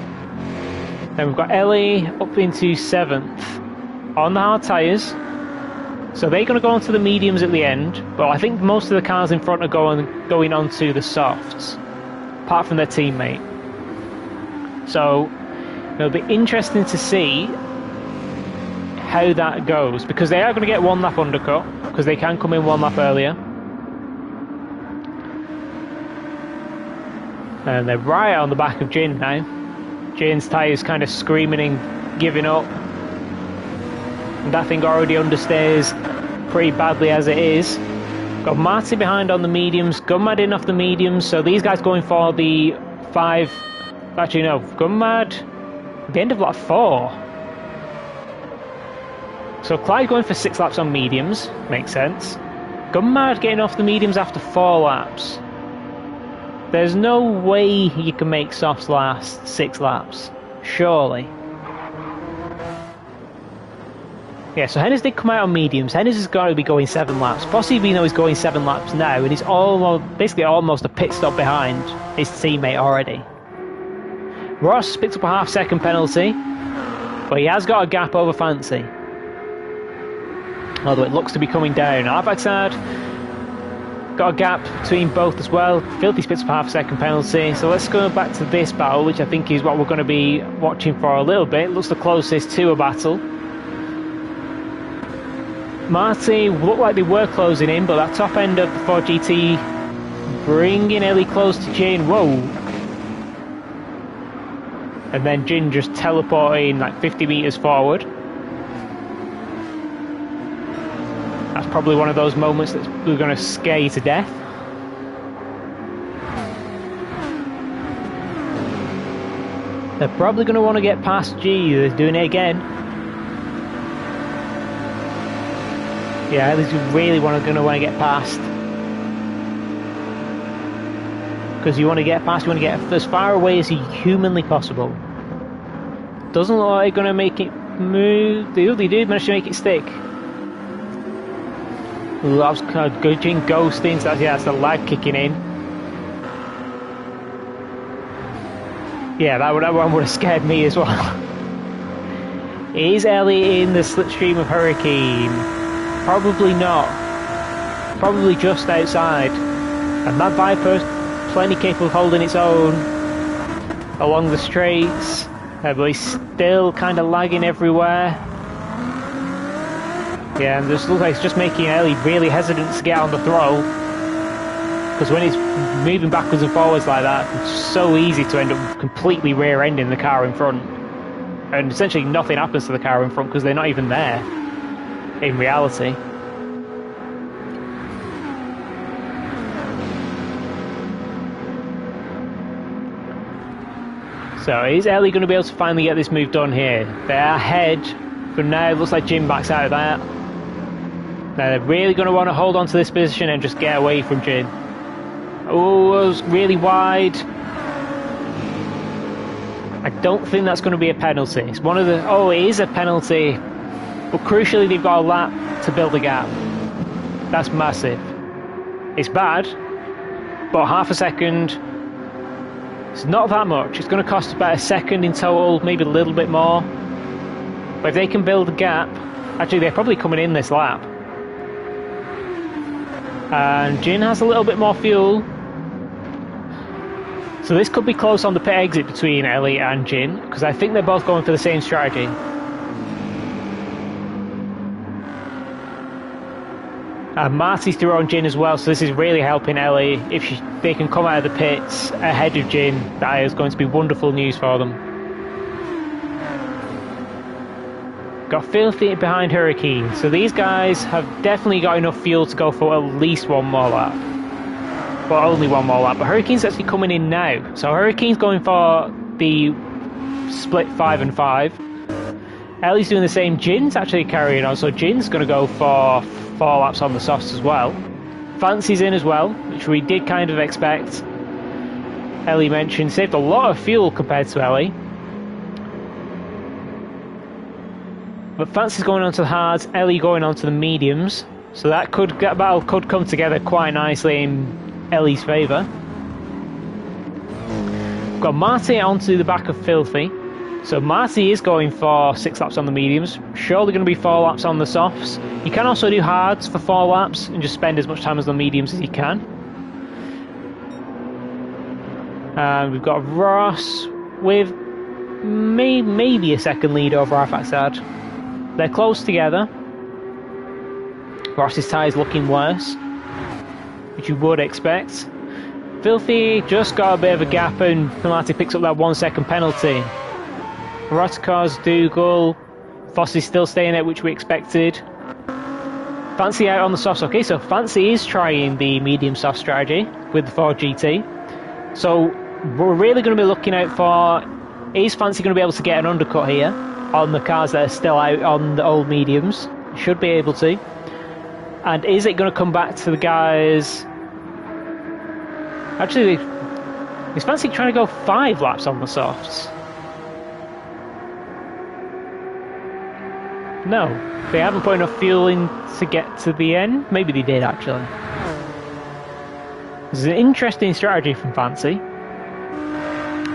Then we've got Ellie up into 7th on the hard tyres. So they're going to go onto the mediums at the end, but I think most of the cars in front are going onto the softs, apart from their teammate. So it'll be interesting to see how that goes, because they are going to get 1 lap undercut, because they can come in 1 lap earlier. And they're right on the back of Jin now. Jin's tyres kind of screaming and giving up. And that thing already understays pretty badly as it is. Got Marty behind on the mediums, Gunmad in off the mediums, so these guys going for the 5... Actually no, Gunmad at the end of lap 4. So Clyde going for 6 laps on mediums, makes sense. Gunmad getting off the mediums after 4 laps. There's no way you can make softs last 6 laps, surely. Yeah, so Hennis did come out on mediums. Hennis has got to be going 7 laps. Possibly, he's going 7 laps now, and he's basically almost a pit stop behind his teammate already. Ross picked up a half-second penalty, but he has got a gap over Fancy. Although it looks to be coming down. Arfaxad got a gap between both as well. Filthy picks up a half-second penalty. So let's go back to this battle, which I think is what we're going to be watching for a little bit. It looks the closest to a battle. Marty looked like they were closing in, but that top end of the Ford GT bringing Ellie close to Jin. Whoa! And then Jin just teleporting like 50 metres forward. That's probably one of those moments that we're going to scare you to death. They're probably going to want to get past G. They're doing it again. Yeah, they really going to want to get past. Because you want to get past, you want to get as far away as humanly possible. Doesn't look like they're going to make it move. They did manage to make it stick. Ooh, that was kind of good. Jin ghosting, so that's the lag kicking in. Yeah, that one would have scared me as well. Is Ellie in the slipstream of Hurricane? Probably not. Probably just outside. And that Viper's plenty capable of holding its own along the straights. But he's still kind of lagging everywhere. Yeah, and this looks like it's just making Ellie really hesitant to get on the throttle. Because when it's moving backwards and forwards like that, it's so easy to end up completely rear-ending the car in front. And essentially nothing happens to the car in front because they're not even there, in reality. So is Ellie going to be able to finally get this move done here? They're ahead. For now, it looks like Jin backs out of that. Now they're really going to want to hold on to this position and just get away from Jin. Oh, it was really wide. I don't think that's going to be a penalty. It's one of the... Oh, it is a penalty. But crucially, they've got a lap to build a gap. That's massive. It's bad, but half a second... It's not that much. It's going to cost about a second in total, maybe a little bit more. But if they can build a gap... Actually, they're probably coming in this lap. And Jin has a little bit more fuel. So this could be close on the pit exit between Ellie and Jin, because I think they're both going for the same strategy. And Marty's through on Jin as well, so this is really helping Ellie. If they can come out of the pits ahead of Jin, that is going to be wonderful news for them. Got Filthy behind Hurricane, so these guys have definitely got enough fuel to go for at least one more lap. Well, only one more lap, but Hurricane's actually coming in now. So Hurricane's going for the split 5 and 5. Ellie's doing the same. Jin's actually carrying on, so Jin's going to go for 4 laps on the softs as well. Fancy's in as well, which we did kind of expect. Ellie mentioned saved a lot of fuel compared to Ellie. But Fancy's going on to the hards, Ellie going on to the mediums. So that battle could come together quite nicely in Ellie's favour. Got Marty onto the back of Filthy. So Marty is going for 6 laps on the mediums. Surely going to be 4 laps on the softs. You can also do hards for 4 laps and just spend as much time as the mediums as you can. And we've got Ross with maybe a second lead over Arfaxad. They're close together. Ross's tyre is looking worse, which you would expect. Filthy just got a bit of a gap and Marty picks up that 1 second penalty. Rotkar's Dougal, Fossey's still staying out, which we expected. Fancy out on the softs. Okay, so Fancy is trying the medium soft strategy with the Ford GT. So we're really going to be looking out for, is Fancy going to be able to get an undercut here on the cars that are still out on the old mediums? Should be able to. And is it going to come back to the guys? Actually, is Fancy trying to go 5 laps on the softs? No, they haven't put enough fuel in to get to the end. Maybe they did, actually. This is an interesting strategy from Fancy.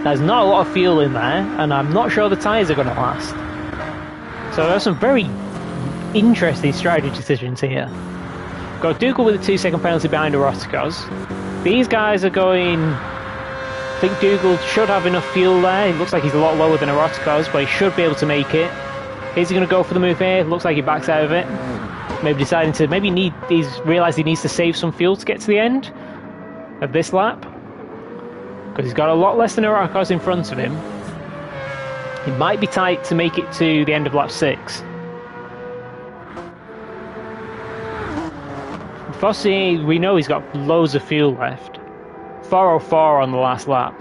There's not a lot of fuel in there, and I'm not sure the tyres are going to last. So there's some very interesting strategy decisions here. Got Dougal with a 2 second penalty behind Eroticos. These guys are going... I think Dougal should have enough fuel there. It looks like he's a lot lower than Eroticos, but he should be able to make it. Is he going to go for the move here? Looks like he backs out of it. Maybe deciding to... he's realised he needs to save some fuel to get to the end of this lap. Because he's got a lot less than Eroticos in front of him. It might be tight to make it to the end of lap 6. Fossey, we know he's got loads of fuel left. 404 on the last lap.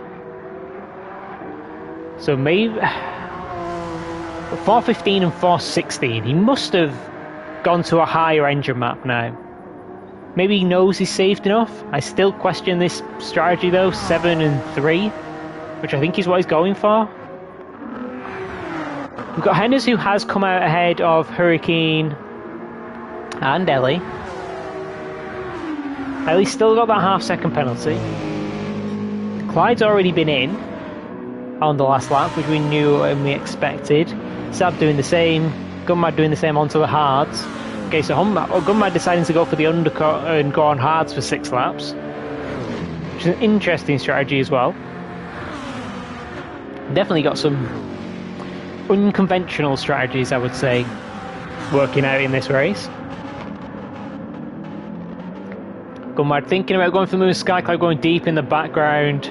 So maybe... 415 and 416. He must have gone to a higher engine map now. Maybe he knows he's saved enough. I still question this strategy though. 7 and 3, which I think is what he's going for. We've got Hennes, who has come out ahead of Hurricane and Ellie. Ellie's still got that half-second penalty. Clyde's already been in on the last lap, which we knew and we expected. Sab doing the same, Gunmad doing the same onto the hards. Okay, so Gunmad deciding to go for the undercut and go on hards for 6 laps, which is an interesting strategy as well. Definitely got some unconventional strategies, I would say, working out in this race. Gunmad thinking about going for the move, Skycloud going deep in the background.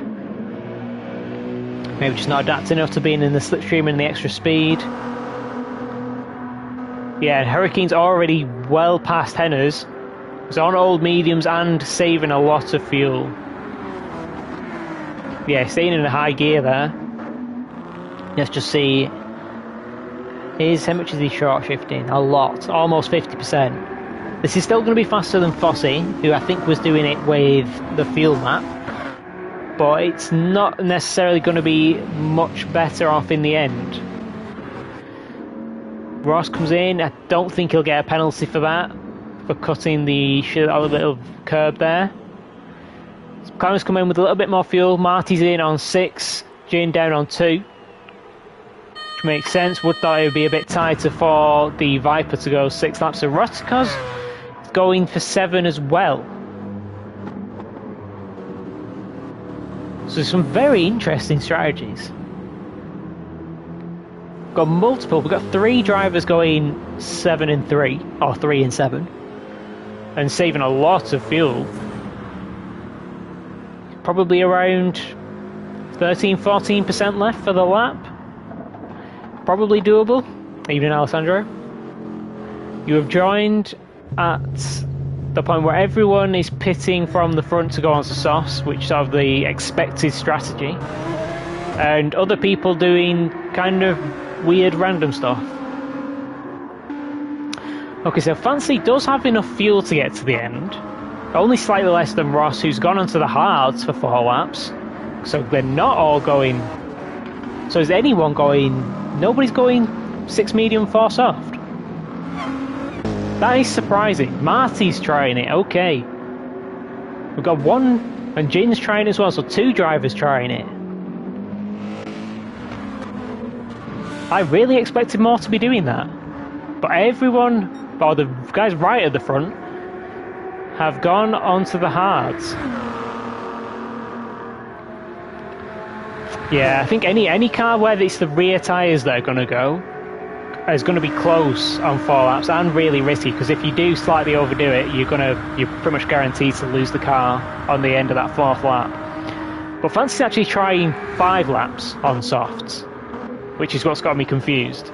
Maybe just not adapting enough to being in the slipstream and the extra speed. Yeah, Hurricane's already well past Hennes. He's on old mediums and saving a lot of fuel. Yeah, staying in a high gear there. Let's just see. How much is he short shifting? A lot, almost 50%. This is still going to be faster than Fossey, who I think was doing it with the field map. But it's not necessarily going to be much better off in the end. Ross comes in. I don't think he'll get a penalty for that, for cutting the little bit of curb there. Clarence come in with a little bit more fuel. Marty's in on 6, Jane down on 2. Which makes sense. Would thought it would be a bit tighter for the Viper to go 6 laps. So Rotika's going for 7 as well. So some very interesting strategies. Got multiple. We've got 3 drivers going 7 and 3, or 3 and 7, and saving a lot of fuel. Probably around 13-14% left for the lap. Probably doable. Evening, Alessandro. You have joined at the point where everyone is pitting from the front to go onto softs, which is sort of the expected strategy, and other people doing kind of weird random stuff. Okay, so Fancy does have enough fuel to get to the end, only slightly less than Ross, who's gone onto the hards for 4 laps, so they're not all going. So is anyone going? Nobody's going 6 medium, 4 soft. That is surprising. Marty's trying it. Okay, we've got 1, and Jin's trying it as well, so 2 drivers trying it. I really expected more to be doing that, but everyone, or the guys right at the front, have gone onto the hards. Yeah, I think any car where it's the rear tyres that are going to go is going to be close on 4 laps and really risky, because if you do slightly overdo it, you're pretty much guaranteed to lose the car on the end of that 4th lap. But Fancy's actually trying 5 laps on softs, which is what's got me confused.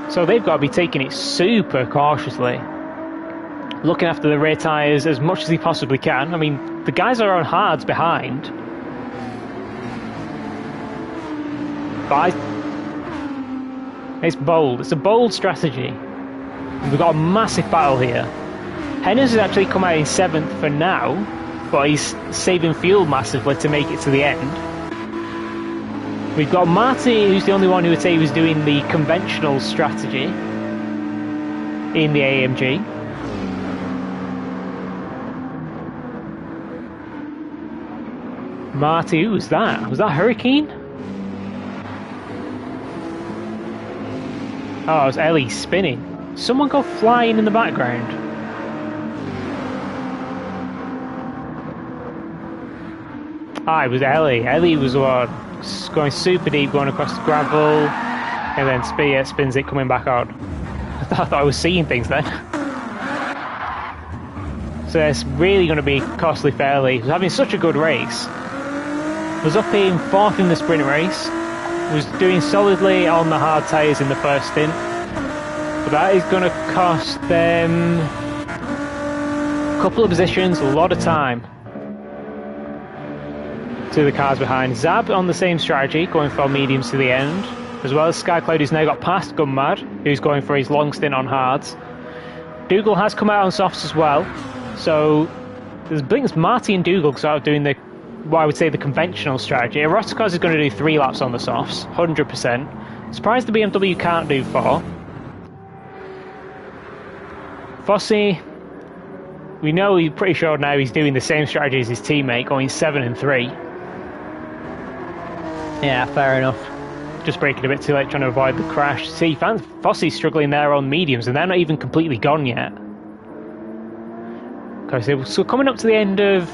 So they've got to be taking it super cautiously, looking after the rear tyres as much as they possibly can. I mean, the guys are on hards behind, but it's bold. It's a bold strategy. We've got a massive battle here. Hennes has actually come out in 7th for now, but he's saving fuel massively to make it to the end. We've got Marty, who's the only one who would say he was doing the conventional strategy in the AMG. Marty, who was that? Was that Hurricane? Oh, it was Ellie spinning. Someone go flying in the background. Ah, it was Ellie. Ellie was the one going super deep, going across the gravel, and then spins it coming back out. I thought I was seeing things then. So it's really going to be costly for Ellie. He was having such a good race. Was up in 4th in the sprint race. Was doing solidly on the hard tyres in the first stint. But that is going to cost them a couple of positions, a lot of time. To the cars behind. Zab on the same strategy, going for mediums to the end, as well as Skycloud, who's now got past Gunmad, who's going for his long stint on hards. Dougal has come out on softs as well, so there's brings Marty and Dougal sort of doing the what I would say the conventional strategy. Roscoe's is going to do 3 laps on the softs, 100%. Surprised the BMW can't do 4. Fossey, we know, he's pretty sure now he's doing the same strategy as his teammate, going 7 and 3. Yeah, fair enough. Just braking a bit too late, trying to avoid the crash. See, Fossey's struggling there on mediums, and they're not even completely gone yet. Okay, so coming up to the end of...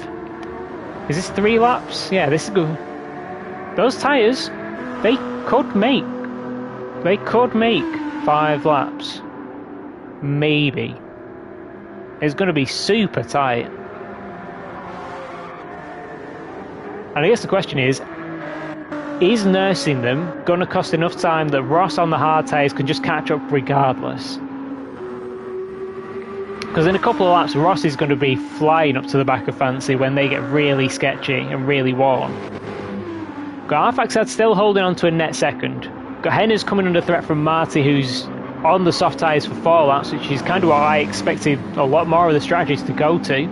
Is this 3 laps? Yeah, this is good. Those tyres, they could make 5 laps. Maybe. It's going to be super tight. And I guess the question is nursing them going to cost enough time that Ross on the hard tyres can just catch up regardless? Because in a couple of laps, Ross is going to be flying up to the back of Fancy when they get really sketchy and really worn. Got Arfaxad still holding on to a net second. Got Henner's coming under threat from Marty, who's on the soft tyres for 4 laps, which is kind of what I expected a lot more of the strategies to go to.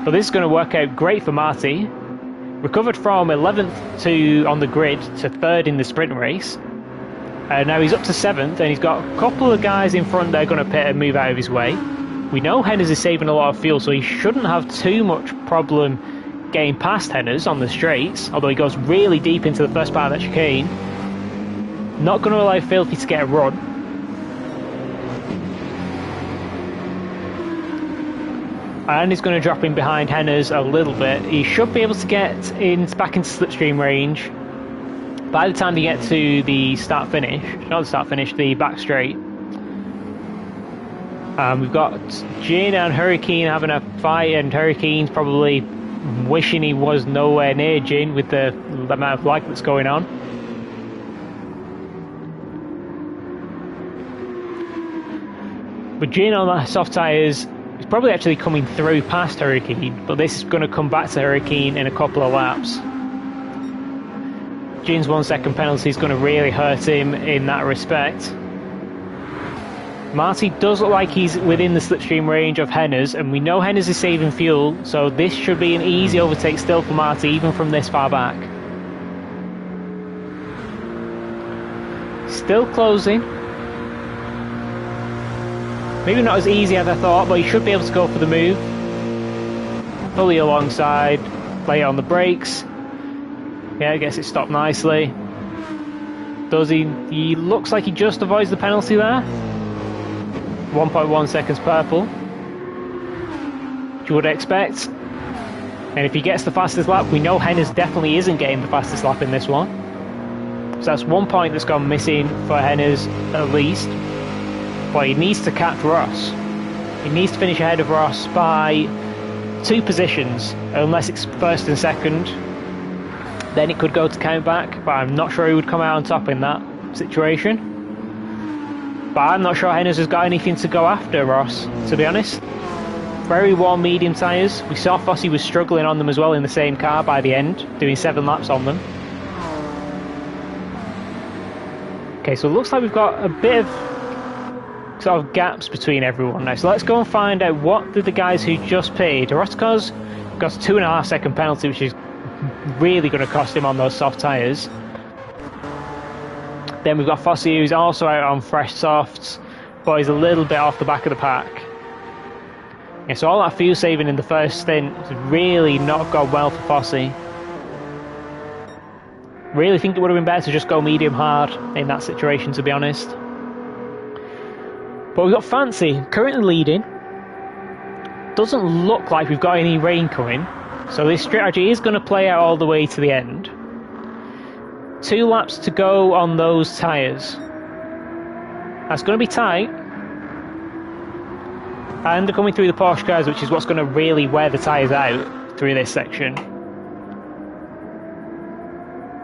But this is going to work out great for Marty. Recovered from 11th on the grid to 3rd in the sprint race. Now he's up to 7th, and he's got a couple of guys in front that are going to pit and move out of his way. We know Henners is saving a lot of fuel, so he shouldn't have too much problem getting past Henners on the straights, although he goes really deep into the first part of that chicane. Not going to allow Filthy to get a run. And he's going to drop in behind Henners a little bit. He should be able to get back into slipstream range by the time they get to the the back straight. We've got Jin and Hurricane having a fight, and Hurricane's probably wishing he was nowhere near Jin with the amount of lag that's going on. But Jin on the soft tyres is probably actually coming through past Hurricane, but this is going to come back to Hurricane in a couple of laps. Jin's 1 second penalty is going to really hurt him in that respect. Marty does look like he's within the slipstream range of Henners, and we know Henners is saving fuel, so this should be an easy overtake still for Marty, even from this far back. Still closing. Maybe not as easy as I thought, but he should be able to go for the move. Fully alongside, play on the brakes. Yeah, I guess it stopped nicely. Does he? He looks like he just avoids the penalty there. 1.1 seconds purple, which you would expect. And if he gets the fastest lap, we know Henners definitely isn't getting the fastest lap in this one. So that's 1 point that's gone missing for Henners at least. But he needs to catch Ross. He needs to finish ahead of Ross by 2 positions, unless it's 1st and 2nd. Then it could go to count back, but I'm not sure he would come out on top in that situation. But I'm not sure Henners has got anything to go after Ross, to be honest. Very warm medium tyres. We saw Fossey was struggling on them as well in the same car by the end, doing 7 laps on them. Okay, so it looks like we've got a bit of sort of gaps between everyone now. So let's go and find out what did the guys who just paid. Roscoe's got a 2.5 second penalty, which is really going to cost him on those soft tyres. Then we've got Fossey, who's also out on fresh softs, but he's a little bit off the back of the pack. Yeah, so all that fuel saving in the first stint has really not gone well for Fossey. Really think it would have been better to just go medium hard in that situation, to be honest. But we've got Fancy currently leading. Doesn't look like we've got any rain coming, so this strategy is going to play out all the way to the end. 2 laps to go on those tyres. That's going to be tight. And they're coming through the Porsche cars, which is what's going to really wear the tyres out through this section.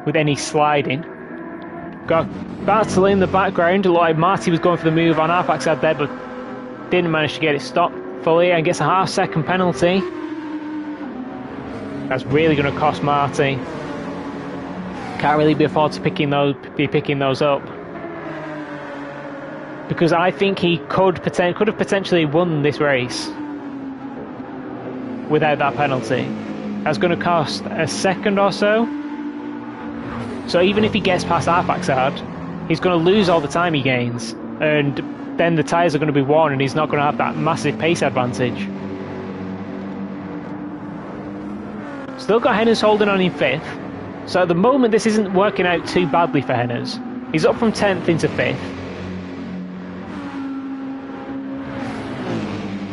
With any sliding. Got Battle in the background. It looked like Marty was going for the move on Arfaxad there, but didn't manage to get it stopped fully and gets a 0.5 second penalty. That's really going to cost Marty. Can't really be afford to be picking those up, because I think he could have potentially won this race without that penalty. That's going to cost a second or so. So even if he gets past Arfaxad, he's going to lose all the time he gains. And then the tyres are going to be worn and he's not going to have that massive pace advantage. Still got Hennes holding on in 5th. So at the moment this isn't working out too badly for Hennes. He's up from 10th into 5th.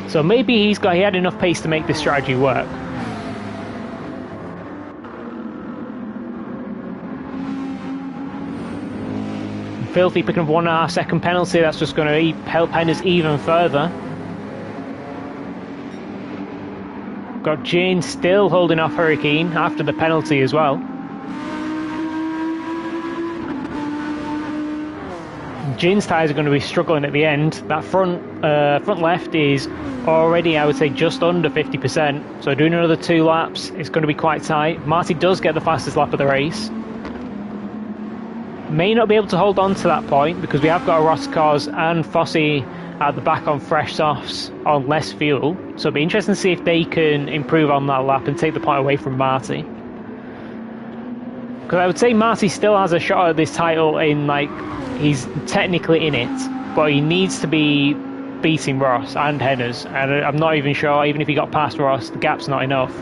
So maybe he had enough pace to make this strategy work. Filthy picking up 1.5 second penalty, that's just going to help Hennes even further. Got Jane still holding off Hurricane after the penalty as well. Jin's tyres are going to be struggling at the end. That front left is already, I would say, just under 50%. So doing another 2 laps, it's going to be quite tight. Marty does get the fastest lap of the race. May not be able to hold on to that point because we have got a Roscos and Fossey at the back on fresh softs on less fuel. So it'll be interesting to see if they can improve on that lap and take the point away from Marty. Because I would say Marty still has a shot at this title in, like, he's technically in it, but he needs to be beating Ross and Hennes. And I'm not even sure, even if he got past Ross, the gap's not enough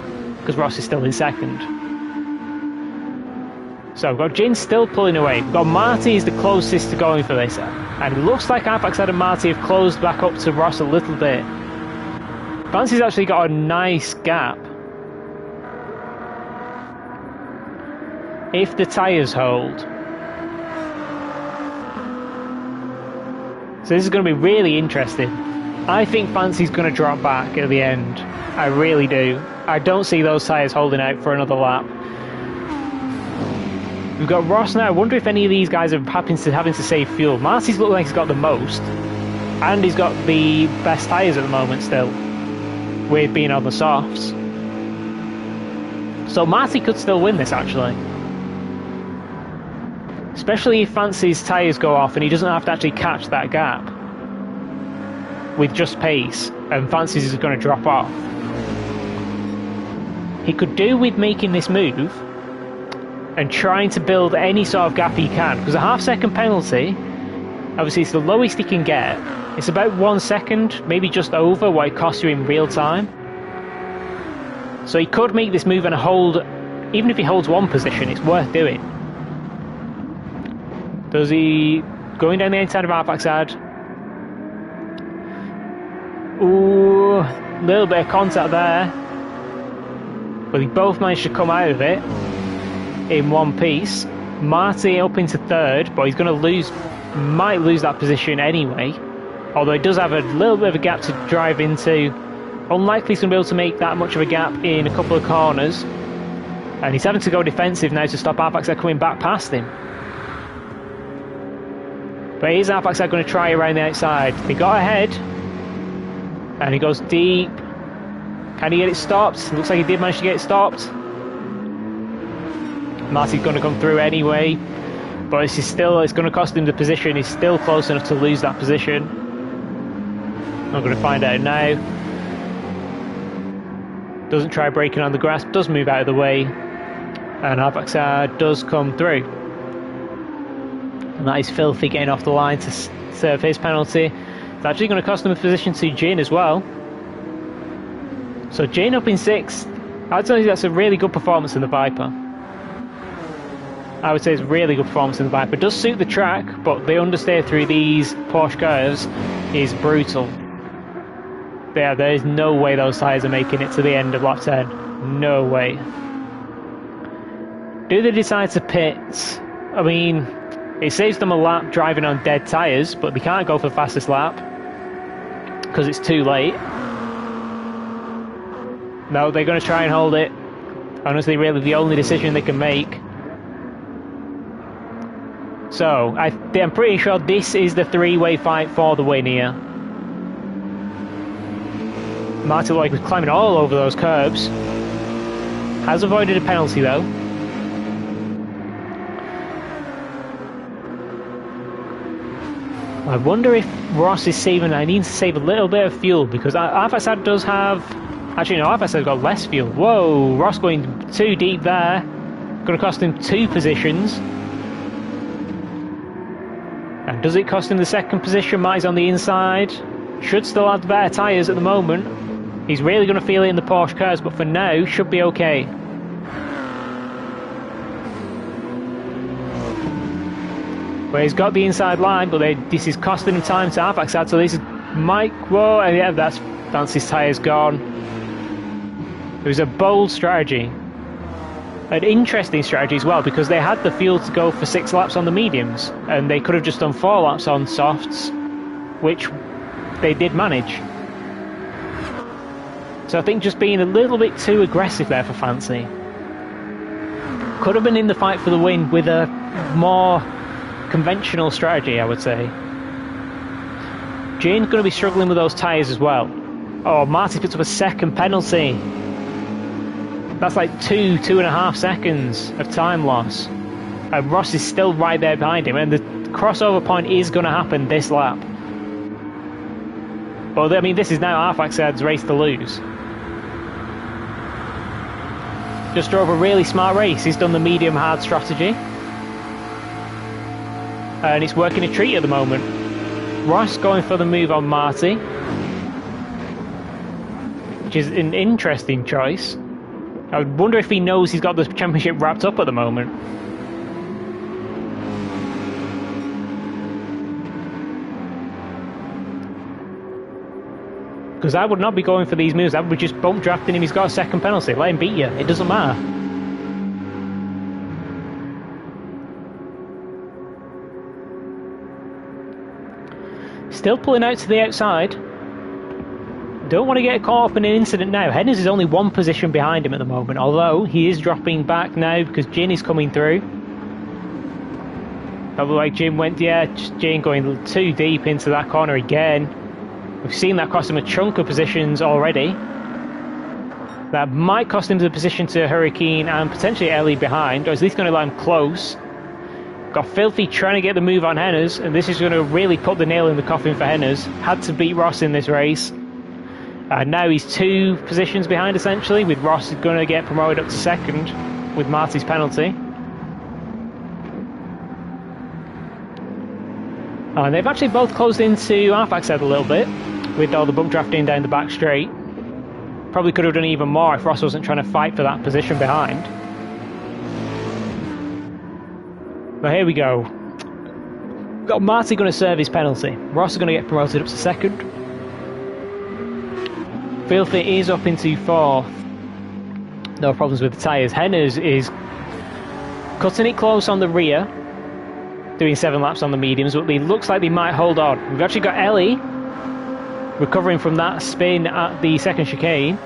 because Ross is still in 2nd. So we've got Jin still pulling away. We've got Marty is the closest to going for this. And it looks like Arfaxad and Marty have closed back up to Ross a little bit. Fancy's actually got a nice gap. If the tyres hold. So this is going to be really interesting. I think Fancy's going to drop back at the end. I really do. I don't see those tyres holding out for another lap. We've got Ross now. I wonder if any of these guys are having to save fuel. Marty's looking like he's got the most. And he's got the best tyres at the moment still. With being on the softs. So Marty could still win this actually. Especially if Fancy's tyres go off and he doesn't have to actually catch that gap. With just pace. And Fancy's is going to drop off. He could do with making this move and trying to build any sort of gap he can, because a half-second penalty, obviously it's the lowest he can get. It's about 1 second, maybe just over what it costs you in real time. So he could make this move and hold, even if he holds one position, it's worth doing. Does he, going down the inside of Arfaxad? Ooh, a little bit of contact there. But they both managed to come out of it in one piece. Marty up into 3rd, but he's going to might lose that position anyway. Although he does have a little bit of a gap to drive into. Unlikely he's going to be able to make that much of a gap in a couple of corners. And he's having to go defensive now to stop Arfaxad coming back past him. But is Arfaxad going to try around the outside? They got ahead. And he goes deep. Can he get it stopped? Looks like he did manage to get it stopped. Marty's going to come through anyway, but it's going to cost him the position. He's still close enough to lose that position. I'm going to find out now. Doesn't try breaking on the grass, does move out of the way, and Arfaxad does come through. And that is Filthy getting off the line to serve his penalty. It's actually going to cost him a position to Jane as well. So Jane up in 6th. I'd say that's a really good performance in the Viper. I would say it's a really good performance in the Viper. It does suit the track, but the understeer through these Porsche curves is brutal. Yeah, there is no way those tyres are making it to the end of lap 10. No way. Do they decide to pit? I mean, it saves them a lap driving on dead tyres, but they can't go for the fastest lap because it's too late. No, they're going to try and hold it. Honestly, really the only decision they can make. So, I'm pretty sure this is the 3-way fight for the win here. Martin Lloyd was climbing all over those curbs. Has avoided a penalty though. I wonder if Ross is saving. I need to save a little bit of fuel because Arfaxad does have Actually, no, I've got less fuel. Whoa, Ross going too deep there. Going to cost him 2 positions. And does it cost him the second position? Matty's on the inside. Should still have better tyres at the moment. He's really going to feel it in the Porsche cars, but for now, should be okay. But he's got the inside line, but this is costing him time to have backside. So this is Mike. Whoa, yeah, that's his tyres gone. It was a bold strategy. An interesting strategy as well, because they had the fuel to go for 6 laps on the mediums, and they could have just done 4 laps on softs, which they did manage. So I think just being a little bit too aggressive there for Fancy. Could have been in the fight for the win with a more conventional strategy, I would say. Jane's going to be struggling with those tyres as well. Oh, Marty puts up a second penalty. That's like 2.5 seconds of time loss. And Ross is still right there behind him, and the crossover point is going to happen this lap. Well, I mean, this is now Arfaxad's race to lose. Just drove a really smart race. He's done the medium-hard strategy. And it's working a treat at the moment. Ross going for the move on Marty, which is an interesting choice. I wonder if he knows he's got the championship wrapped up at the moment. Because I would not be going for these moves. I would be just bump drafting him. He's got a second penalty. Let him beat you. It doesn't matter. Still pulling out to the outside. Don't want to get caught up in an incident now. Hennes is only 1 position behind him at the moment, although he is dropping back now because Jin is coming through. Probably like Jin went, yeah, Jin going too deep into that corner again. We've seen that cost him a chunk of positions already. That might cost him the position to Hurricane and potentially Ellie behind, or at least going to let him close. Got Filthy trying to get the move on Hennes, and this is going to really put the nail in the coffin for Hennes. Had to beat Ross in this race. And now he's 2 positions behind, essentially, with Ross going to get promoted up to second with Marty's penalty. And they've actually both closed into Arfaxad a little bit, with all the bump drafting down the back straight. Probably could have done even more if Ross wasn't trying to fight for that position behind. But here we go. Got Marty going to serve his penalty. Ross is going to get promoted up to second. Filthy is up into 4th. No problems with the tyres. Hennes is cutting it close on the rear, doing 7 laps on the mediums, but it looks like they might hold on. We've actually got Ellie recovering from that spin at the second chicane,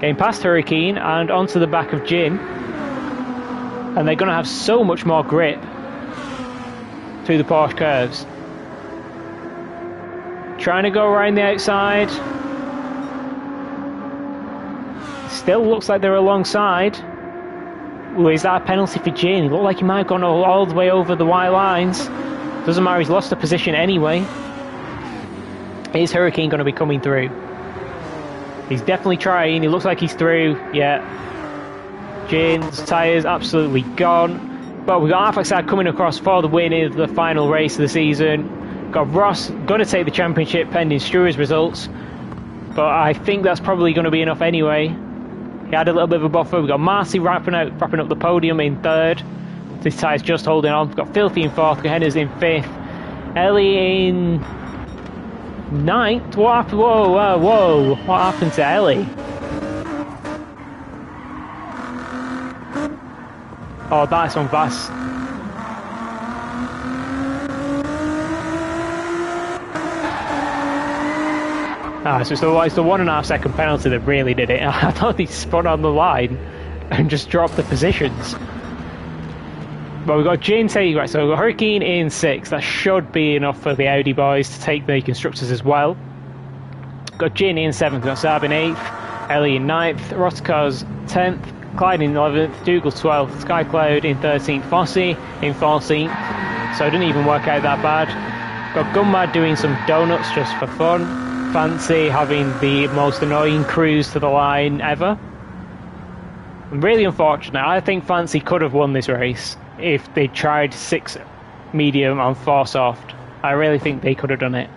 getting past Hurricane and onto the back of Jin. And they're going to have so much more grip through the Porsche curves. Trying to go around the outside. Still looks like they're alongside. Ooh, is that a penalty for Jin? It looked like he might have gone all the way over the white lines. Doesn't matter, he's lost a position anyway. Is Hurricane going to be coming through? He's definitely trying. He looks like he's through. Yeah. Jin's tyres absolutely gone. But we've got Arfaxad coming across for the win of the final race of the season. Got Ross going to take the championship pending Stewart's results. But I think that's probably going to be enough anyway. He had a little bit of a buffer. We've got Marcy wrapping up the podium in 3rd. This tie's just holding on. We've got Filthy in 4th. Hennes in 5th. Ellie in 9th. What happened? Whoa. What happened to Ellie? Oh, that's on Vass. So it's the 1.5 second penalty that really did it. I thought he spun on the line and just dropped the positions. But we've got Jane taking, right, so we've got Hurricane in 6th. That should be enough for the Audi boys to take the constructors as well. Got Jane in 7th, got Saab in 8th, Ellie in 9th, Rotkar's 10th, Clyde in 11th, Dougal 12th, Skycloud in 13th, Fossey in 14th. So it didn't even work out that bad. Got Gunmad doing some donuts just for fun. Fancy having the most annoying cruise to the line ever. Really unfortunate. I think Fancy could have won this race if they tried 6 medium and 4 soft. I really think they could have done it.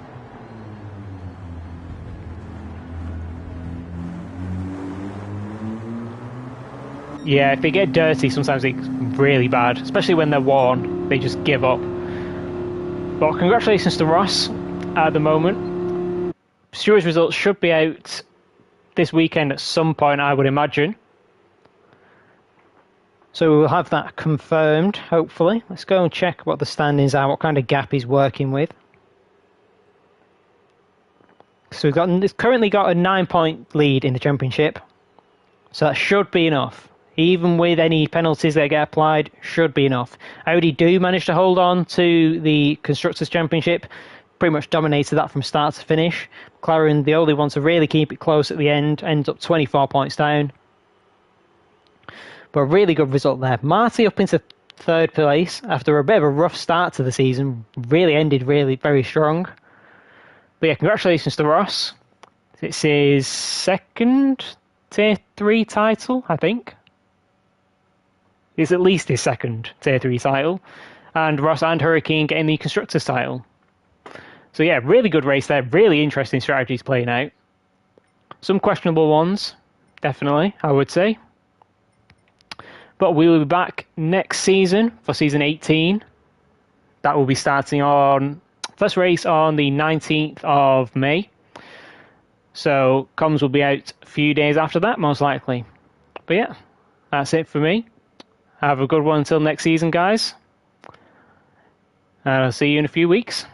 Yeah, if they get dirty, sometimes it's really bad, especially when they're worn. They just give up. But congratulations to Ross at the moment. Stewart's results should be out this weekend at some point, I would imagine. So we'll have that confirmed, hopefully. Let's go and check what the standings are, what kind of gap he's working with. So it's currently got a 9-point lead in the championship. So that should be enough. Even with any penalties that get applied, should be enough. Audi do manage to hold on to the Constructors' Championship. Pretty much dominated that from start to finish. McLaren, the only one to really keep it close at the end, ends up 24 points down. But a really good result there. Marty up into 3rd place after a bit of a rough start to the season. Really ended very strong. But yeah, congratulations to Ross. It's his 2nd Tier 3 title, I think. It's at least his 2nd Tier 3 title. And Ross and Hurricane getting the Constructors title. So yeah, really good race there. Really interesting strategies playing out. Some questionable ones, definitely, I would say. But we will be back next season for season 18. That will be starting on first race on the 19th of May. So comms will be out a few days after that, most likely. But yeah, that's it for me. Have a good one until next season, guys. And I'll see you in a few weeks.